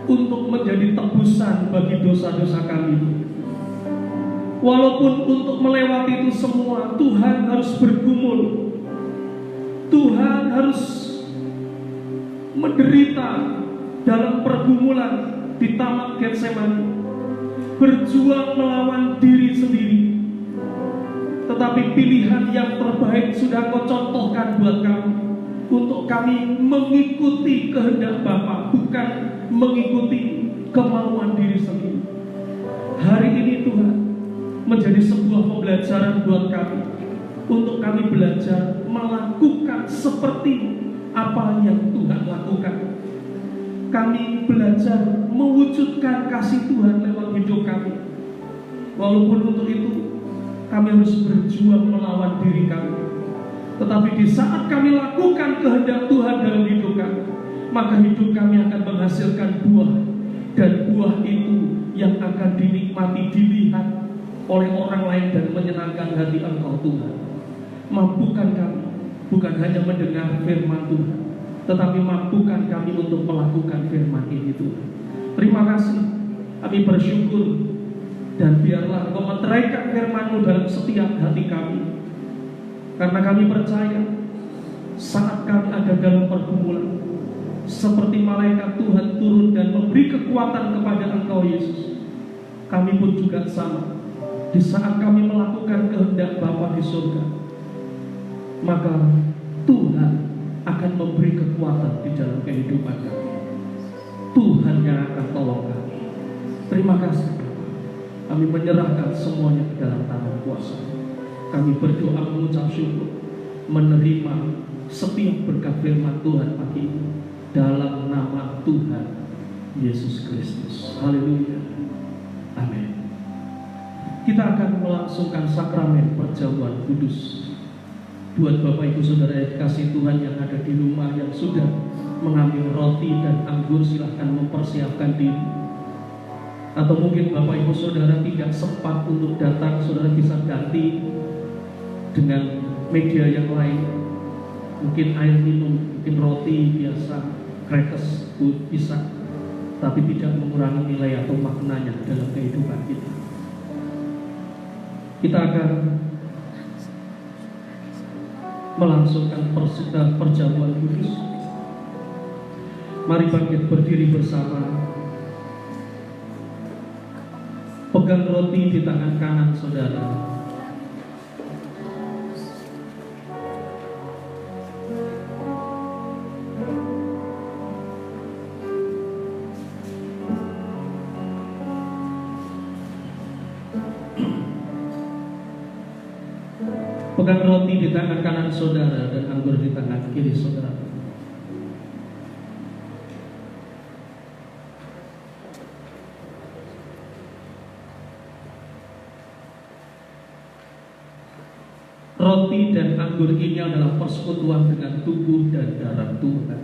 untuk menjadi tebusan bagi dosa-dosa kami. Walaupun untuk melewati itu semua Tuhan harus bergumul, Tuhan harus menderita dalam pergumulan di Taman Getsemani, berjuang melawan diri sendiri. Tetapi pilihan yang terbaik sudah Kau contohkan buat kami, untuk kami mengikuti kehendak Bapa, bukan mengikuti kemauan diri sendiri. Hari ini Tuhan menjadi sebuah pembelajaran buat kami, untuk kami belajar melakukan seperti apa yang Tuhan lakukan. Kami belajar mewujudkan kasih Tuhan lewat hidup kami. Walaupun untuk itu kami harus berjuang melawan diri kami, tetapi di saat kami lakukan kehendak Tuhan dalam hidup kami, maka hidup kami akan menghasilkan buah. Dan buah itu yang akan dinikmati, dilihat oleh orang lain dan menyenangkan hati Engkau Tuhan. Mampukan kami bukan hanya mendengar firman Tuhan, tetapi mampukan kami untuk melakukan firman ini Tuhan. Terima kasih, kami bersyukur, dan biarlah Engkau meteraikan firman-Mu dalam setiap hati kami. Karena kami percaya saat kami ada dalam pergumulan, seperti malaikat Tuhan turun dan memberi kekuatan kepada Engkau Yesus, kami pun juga sama. Di saat kami melakukan kehendak Bapa di surga, maka Tuhan akan memberi kekuatan di dalam kehidupan kami. Tuhan yang akan tolong kami. Terima kasih. Kami menyerahkan semuanya ke dalam tangan kuasa. Kami berdoa mengucap syukur, menerima setiap berkat firman Tuhan pagi ini dalam nama Tuhan Yesus Kristus. Haleluya. Amin. Kita akan melangsungkan sakramen perjamuan kudus. Buat Bapak Ibu Saudara yang dikasihi Tuhan yang ada di rumah, yang sudah mengambil roti dan anggur, silahkan mempersiapkan diri. Atau mungkin Bapak Ibu Saudara tidak sempat untuk datang, Saudara bisa ganti dengan media yang lain. Mungkin air minum, mungkin roti biasa, crackers bisa, tapi tidak mengurangi nilai atau maknanya dalam kehidupan kita. Kita akan melangsungkan perjamuan kudus. Mari bangkit berdiri bersama. Pegang roti di tangan kanan saudara. Pegang roti di tangan kanan saudara dan anggur di tangan kiri saudara. Roti dan anggur ini adalah persekutuan dengan tubuh dan darah Tuhan.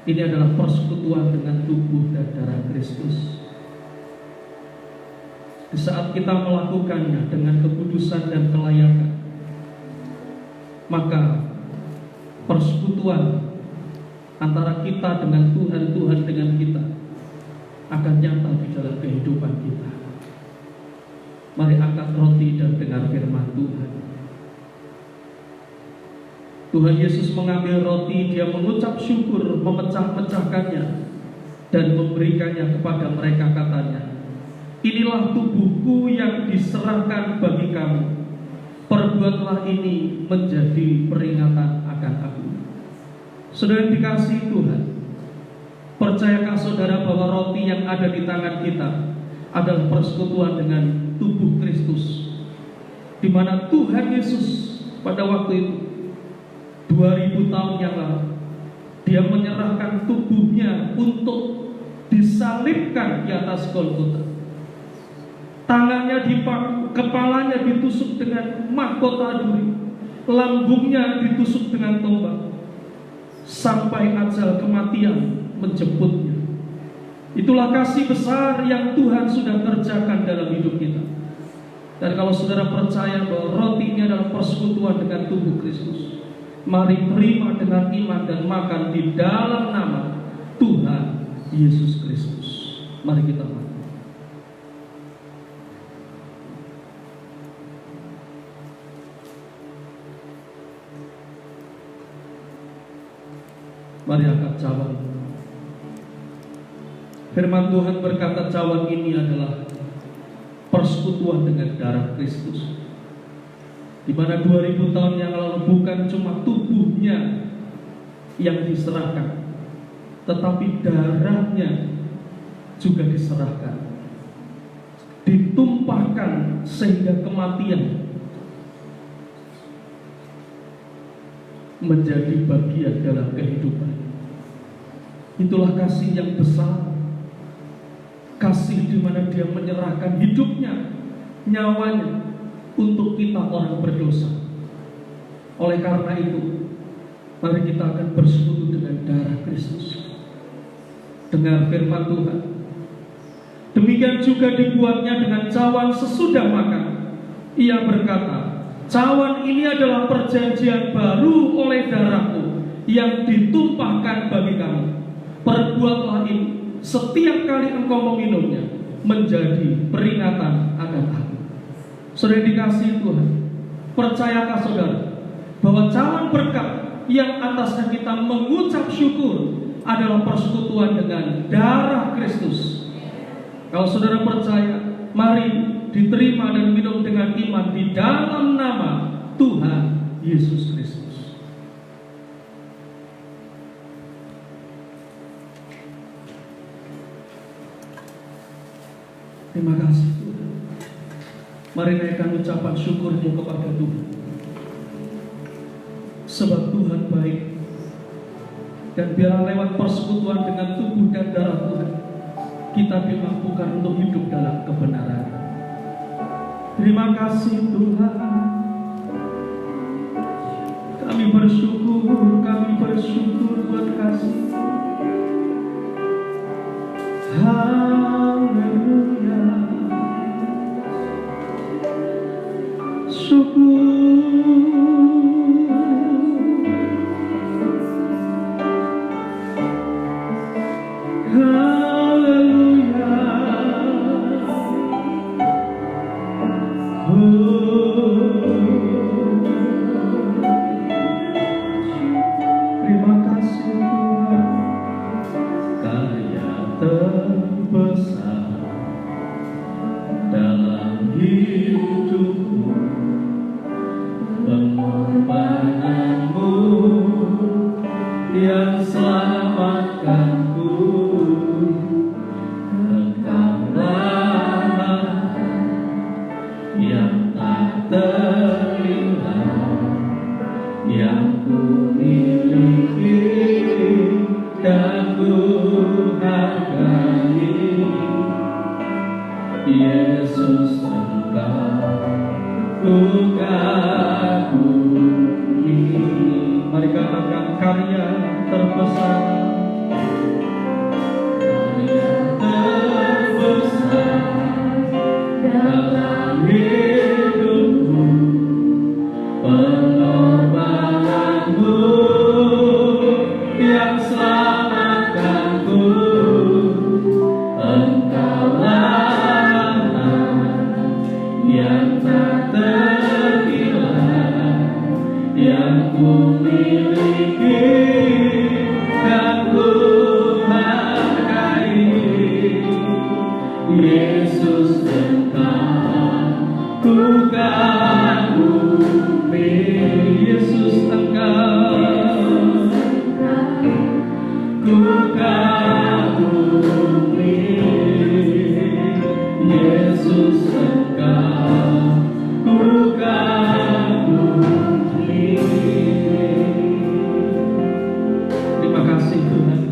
Ini adalah persekutuan dengan tubuh dan darah Kristus. Di saat kita melakukannya dengan kekudusan dan kelayakan, maka persekutuan antara kita dengan Tuhan, Tuhan dengan kita akan nyata di dalam kehidupan kita. Mari angkat roti dan dengar firman Tuhan. Tuhan Yesus mengambil roti, Dia mengucap syukur, memecah-mecahkannya dan memberikannya kepada mereka, katanya, "Inilah tubuhku yang diserahkan bagi kamu. Perbuatlah ini menjadi peringatan akan aku." Saudara yang dikasihi Tuhan, percayakah saudara bahwa roti yang ada di tangan kita adalah persekutuan dengan tubuh Kristus, di mana Tuhan Yesus pada waktu itu 2000 tahun yang lalu Dia menyerahkan tubuhnya untuk disalibkan di atas Golgota. Tangannya dipaku, kepalanya ditusuk dengan mahkota duri, lambungnya ditusuk dengan tombak, sampai ajal kematian menjemputnya. Itulah kasih besar yang Tuhan sudah kerjakan dalam hidup kita. Dan kalau saudara percaya bahwa roti ini adalah persekutuan dengan tubuh Kristus, Mari terima dengan iman dan makan di dalam nama Tuhan Yesus Kristus. Mari kita makan. Mari angkat cawan. Firman Tuhan berkata cawan ini adalah persekutuan dengan darah Kristus, di mana 2000 tahun yang lalu bukan cuma tubuhnya yang diserahkan, tetapi darahnya juga diserahkan, ditumpahkan sehingga kematian menjadi bagian dalam kehidupan. Itulah kasih yang besar, kasih di mana Dia menyerahkan hidupnya, nyawanya untuk kita orang berdosa. Oleh karena itu, mari kita akan bersekutu dengan darah Kristus. Dengar firman Tuhan. Demikian juga dibuatnya dengan cawan sesudah makan. Ia berkata, cawan ini adalah perjanjian baru oleh darahku yang ditumpahkan bagi kamu. Perbuatlah ini setiap kali engkau meminumnya, menjadi peringatan akan aku. Saudara dikasihi Tuhan, percayakah saudara bahwa cawan berkat yang atasnya kita mengucap syukur adalah persekutuan dengan darah Kristus? Kalau saudara percaya, mari diterima dan minum dengan iman di dalam nama Tuhan Yesus Kristus. Terima kasih Tuhan. Mari naikkan ucapan syukurmu kepada Tuhan, sebab Tuhan baik. Dan biarlah lewat persekutuan dengan tubuh dan darah Tuhan, kita dimampukan untuk hidup dalam kebenaran. Terima kasih Tuhan. Kami bersyukur buat kasih. Haleluya. Syukur. Haleluya. Terima kasih Tuhan. Karya terbesar dalam hidupku, pengorbananmu yang selamatkanku. Engkaulah yang tak terhilang, yang ku miliki dan ku hargai. Yesus Engkau ku kagumi. Mari katakan karya terbesar. Karya terbesar dalam hidupku, pengorbananmu yang selamatkanku. Engkaulah yang tak terhilang, yang ku miliki dan ku hargai. Yesus Engkau ku kagumi. Yesus Engkau ku kagumi. Yesus Engkau ku kagumi. Terima kasih Tuhan.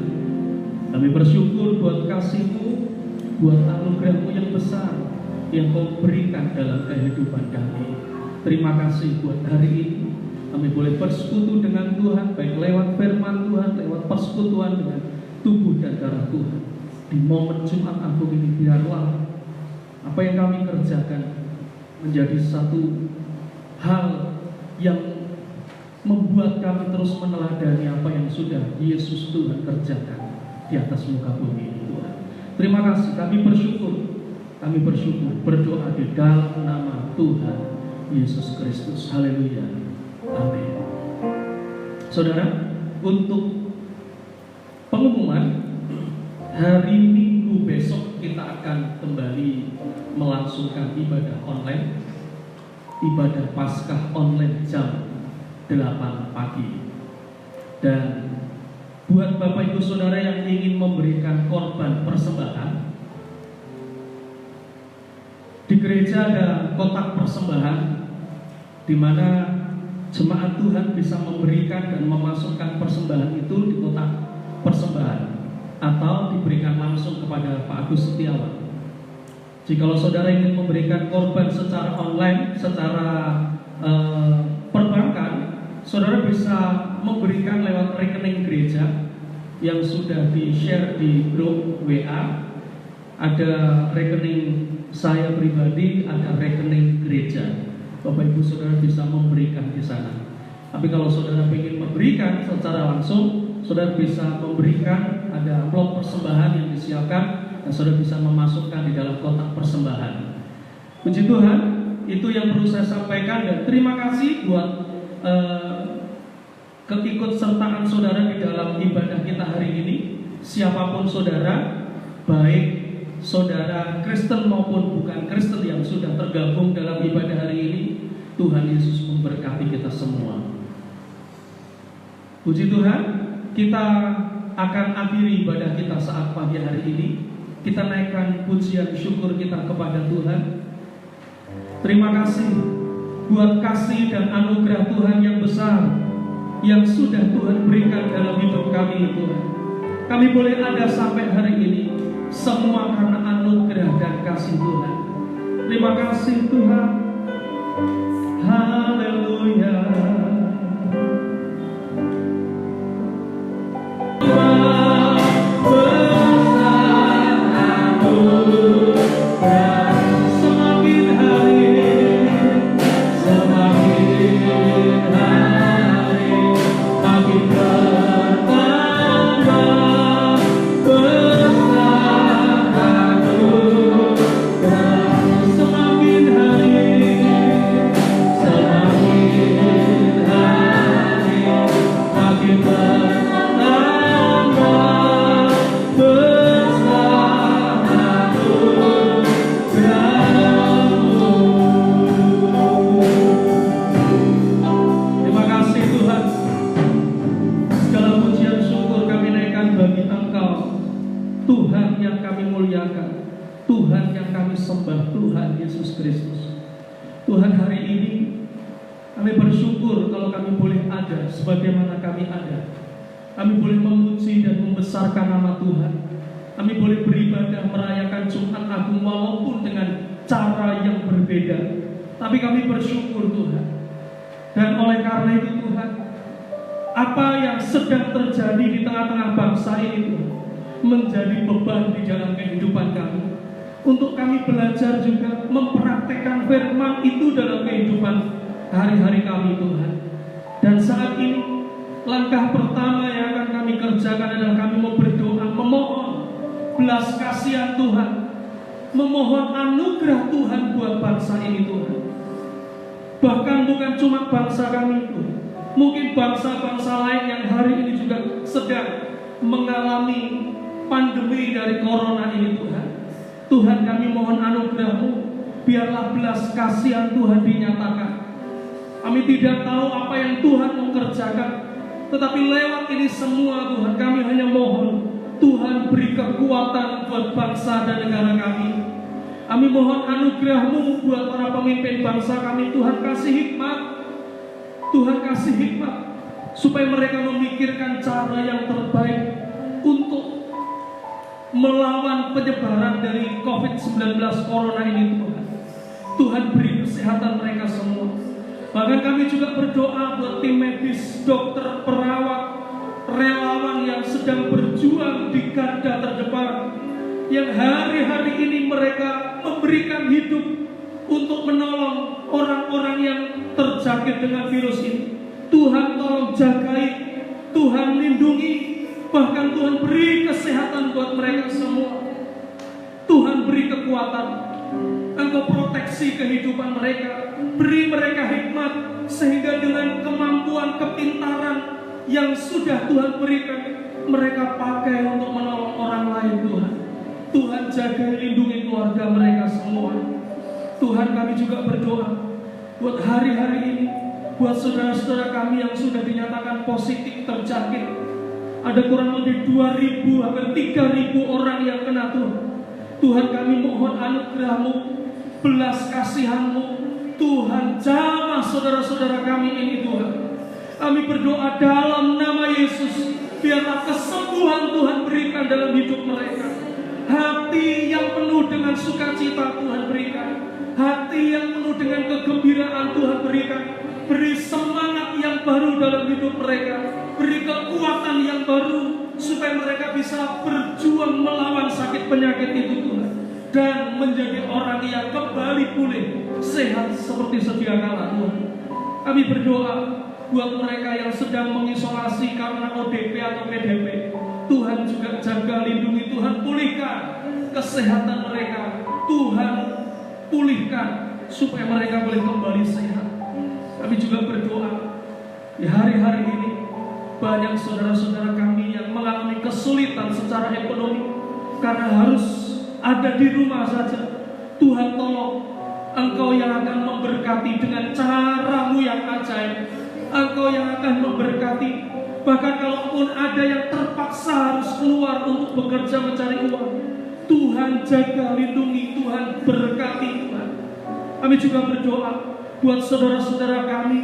Kami bersyukur buat kasih-Mu, buat anugerah-Mu yang besar yang Kau berikan dalam kehidupan kami. Terima kasih buat hari ini kami boleh bersekutu dengan Tuhan, baik lewat firman Tuhan, lewat persekutuan dengan tubuh dan darah Tuhan. Di momen Jumat Agung ini biarlah apa yang kami kerjakan menjadi satu hal yang membuat kami terus meneladani apa yang sudah Yesus Tuhan kerjakan di atas muka bumi ini, Tuhan. Terima kasih, kami bersyukur, berdoa di dalam nama Tuhan Yesus Kristus. Haleluya. Amin. Saudara, untuk pengumuman hari Minggu besok kita akan kembali melangsungkan ibadah online, ibadah Paskah online jam 8 pagi. Dan buat Bapak Ibu Saudara yang ingin memberikan korban persembahan, di gereja ada kotak persembahan di mana jemaat Tuhan bisa memberikan dan memasukkan persembahan itu di kotak persembahan atau diberikan langsung kepada Pak Agus Setiawan. Jikalau saudara ingin memberikan korban secara online, secara perbankan, saudara bisa memberikan lewat rekening gereja yang sudah di-share di grup WA. Ada rekening saya pribadi, ada rekening gereja. Bapak Ibu Saudara bisa memberikan di sana. Tapi kalau saudara ingin memberikan secara langsung, saudara bisa memberikan, ada amplop persembahan yang disiapkan dan saudara bisa memasukkan di dalam kotak persembahan. Puji Tuhan, itu yang perlu saya sampaikan, dan terima kasih buat keikutsertaan saudara di dalam ibadah kita hari ini. Siapapun saudara, baik saudara Kristen maupun bukan Kristen yang sudah tergabung dalam ibadah hari ini, Tuhan Yesus memberkati kita semua. Puji Tuhan, kita akan akhiri ibadah kita saat pagi hari ini. Kita naikkan pujian syukur kita kepada Tuhan. Terima kasih buat kasih dan anugerah Tuhan yang besar yang sudah Tuhan berikan dalam hidup kami, Tuhan. Kami boleh ada sampai hari ini semua karena anugerah dan kasih Tuhan. Terima kasih Tuhan. Haleluya. Sebagaimana kami ada, kami boleh memuji dan membesarkan nama Tuhan. Kami boleh beribadah merayakan Jumat Agung walaupun dengan cara yang berbeda, tapi kami bersyukur Tuhan. Dan oleh karena itu Tuhan, apa yang sedang terjadi di tengah-tengah bangsa ini Tuhan, menjadi beban di dalam kehidupan kami, untuk kami belajar juga mempraktekkan firman itu dalam kehidupan hari-hari kami Tuhan. Dan saat ini langkah pertama yang akan kami kerjakan adalah kami mau berdoa, memohon belas kasihan Tuhan, memohon anugerah Tuhan buat bangsa ini Tuhan. Bahkan bukan cuma bangsa kami itu, mungkin bangsa-bangsa lain yang hari ini juga sedang mengalami pandemi dari corona ini Tuhan. Tuhan, kami mohon anugerah-Mu, biarlah belas kasihan Tuhan dinyatakan. Kami tidak tahu apa yang Tuhan mau kerjakan, tetapi lewat ini semua Tuhan, kami hanya mohon Tuhan beri kekuatan buat bangsa dan negara kami. Kami mohon anugerah-Mu buat para pemimpin bangsa kami. Tuhan kasih hikmat, Tuhan kasih hikmat, supaya mereka memikirkan cara yang terbaik untuk melawan penyebaran dari COVID-19 Corona ini Tuhan. Tuhan beri kesehatan mereka semua. Bahkan kami juga berdoa buat tim medis, dokter, perawat, relawan yang sedang berjuang di garda terdepan, yang hari-hari ini mereka memberikan hidup untuk menolong orang-orang yang terjangkit dengan virus ini. Tuhan, lindungi, bahkan Tuhan beri kesehatan buat mereka semua. Tuhan beri kekuatan, Engkau proteksi kehidupan mereka, beri mereka hikmat, sehingga dengan kemampuan, kepintaran yang sudah Tuhan berikan, mereka pakai untuk menolong orang lain. Tuhan jaga, lindungi keluarga mereka semua. Tuhan, kami juga berdoa buat hari-hari ini, buat saudara-saudara kami yang sudah dinyatakan positif terjangkit. Ada kurang lebih 2.000, hampir 3.000 orang yang kena Tuhan. Tuhan, kami mohon anugerah-Mu, belas kasihan-Mu. Tuhan, jamah saudara-saudara kami ini Tuhan. Kami berdoa dalam nama Yesus, biarlah kesembuhan Tuhan berikan dalam hidup mereka. Hati yang penuh dengan sukacita Tuhan berikan. Hati yang penuh dengan kegembiraan Tuhan berikan. Beri semangat yang baru dalam hidup mereka. Beri kekuatan yang baru, supaya mereka bisa berjuang melawan sakit penyakit itu Tuhan, dan menjadi orang yang kembali pulih, sehat seperti sedia kala Tuhan. Kami berdoa buat mereka yang sedang mengisolasi karena ODP atau PDP. Tuhan juga jaga, lindungi. Tuhan pulihkan kesehatan mereka. Tuhan pulihkan supaya mereka boleh kembali sehat. Kami juga berdoa di hari-hari ini, banyak saudara-saudara kami yang mengalami kesulitan secara ekonomi karena harus ada di rumah saja. Tuhan tolong, Engkau yang akan memberkati dengan cara-Mu yang ajaib. Engkau yang akan memberkati. Bahkan kalaupun ada yang terpaksa harus keluar untuk bekerja mencari uang, Tuhan jaga, lindungi, Tuhan berkati Tuhan. Kami juga berdoa buat saudara-saudara kami,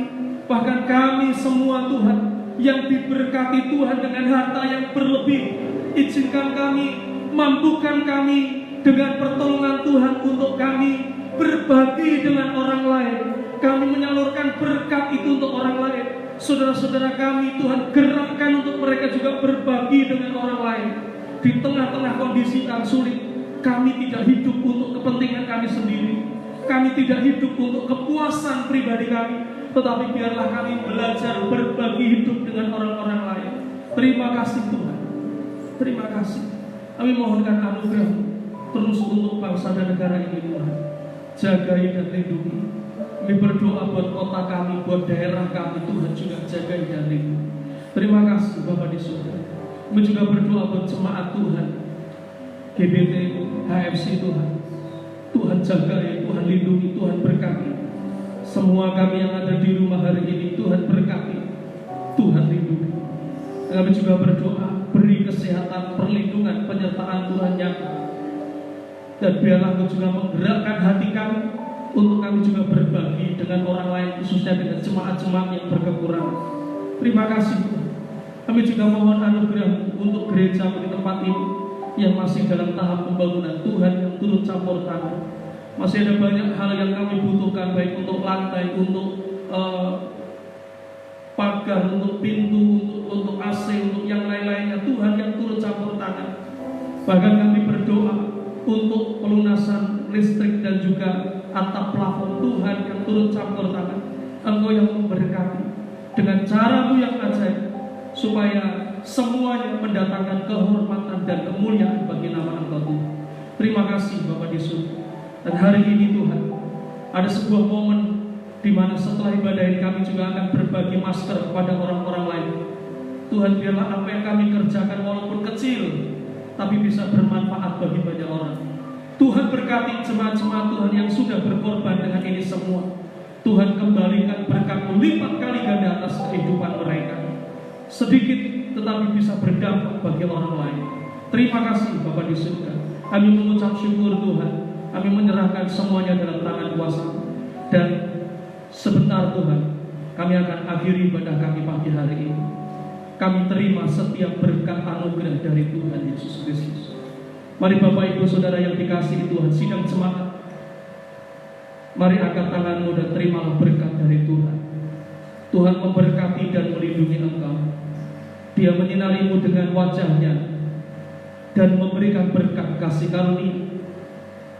bahkan kami semua Tuhan, yang diberkati Tuhan dengan harta yang berlebih. Izinkan kami, mampukan kami dengan pertolongan Tuhan untuk kami berbagi dengan orang lain. Kami menyalurkan berkat itu untuk orang lain. Saudara-saudara kami, Tuhan gerakkan untuk mereka juga berbagi dengan orang lain. Di tengah-tengah kondisi yang sulit, kami tidak hidup untuk kepentingan kami sendiri. Kami tidak hidup untuk kepuasan pribadi kami, tetapi biarlah kami belajar berbagi hidup dengan orang-orang lain. Terima kasih Tuhan. Terima kasih. Kami mohonkan anugerah terus untuk bangsa dan negara ini Tuhan. Jagai dan lindungi. Kami berdoa buat kota kami, buat daerah kami, Tuhan juga jagai dan lindungi. Terima kasih Bapak di surga. Kami juga berdoa buat jemaat Tuhan, GBT, HFC Tuhan. Tuhan jagai, Tuhan lindungi, Tuhan berkati. Semua kami yang ada di rumah hari ini, Tuhan berkati, Tuhan lindungi. Kami juga berdoa, beri kesehatan, perlindungan, penyertaan Tuhan yang, dan biarlah Engkau juga menggerakkan hati kami untuk kami juga berbagi dengan orang lain, khususnya dengan jemaat-jemaat yang berkekurangan. Terima kasih Tuhan. Kami juga mohon anugerah untuk gereja di tempat ini yang masih dalam tahap pembangunan. Tuhan yang turut campur tangan. Masih ada banyak hal yang kami butuhkan, baik untuk lantai, untuk pagar, untuk pintu, untuk AC, untuk yang lain-lainnya. Tuhan yang turut campur tangan. Bahkan kami berdoa untuk pelunasan listrik dan juga atap plafon. Tuhan yang turut campur tangan. Engkau yang memberkati dengan cara-Mu yang ajaib, supaya semuanya mendatangkan kehormatan dan kemuliaan bagi nama Engkau Tuhan. Terima kasih Bapak di surga. Dan hari ini Tuhan, ada sebuah momen di mana setelah ibadah ini kami juga akan berbagi masker kepada orang-orang lain. Tuhan, biarlah apa yang kami kerjakan walaupun kecil, tapi bisa bermanfaat bagi banyak orang. Tuhan berkati jemaat-jemaat Tuhan yang sudah berkorban dengan ini semua. Tuhan kembalikan berkat melipat kali ganda atas kehidupan mereka. Sedikit tetapi bisa berdampak bagi orang lain. Terima kasih Bapa di surga. Kami mengucap syukur Tuhan. Kami menyerahkan semuanya dalam tangan kuasa. Dan sebentar Tuhan, kami akan akhiri ibadah kami pagi hari ini. Kami terima setiap berkat anugerah dari Tuhan Yesus Kristus. Mari Bapak Ibu Saudara yang dikasihi Tuhan, sidang jemaat, mari angkat tanganmu dan terimalah berkat dari Tuhan. Tuhan memberkati dan melindungi engkau. Dia menyinarimu dengan wajahnya dan memberikan berkat kasih karunia.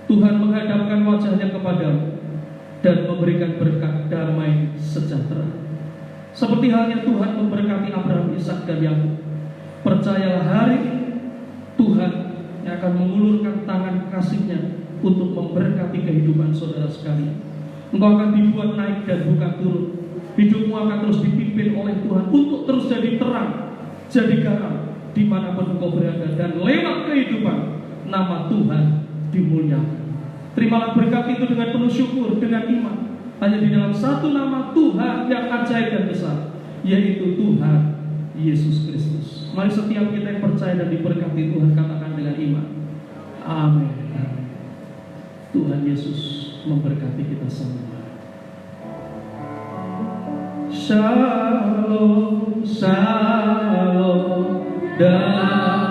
Tuhan menghadapkan wajahnya kepadamu dan memberikan berkat damai sejahtera. Seperti halnya Tuhan memberkati Abraham, Ishak dan Yakub. percayalah hari ini Tuhan yang akan mengulurkan tangan kasih-Nya untuk memberkati kehidupan saudara sekalian. Engkau akan dibuat naik dan bukan turun. Hidupmu akan terus dipimpin oleh Tuhan untuk terus jadi terang, jadi garam dimanapun engkau berada, dan lewat kehidupan nama Tuhan dimuliakan. Terimalah berkat itu dengan penuh syukur, dengan iman, hanya di dalam satu nama Tuhan yang ajaib dan besar, yaitu Tuhan Yesus Kristus. Mari setiap kita yang percaya dan diberkati Tuhan katakan dengan iman, amin. Tuhan Yesus memberkati kita semua. Shalom, shalom, dan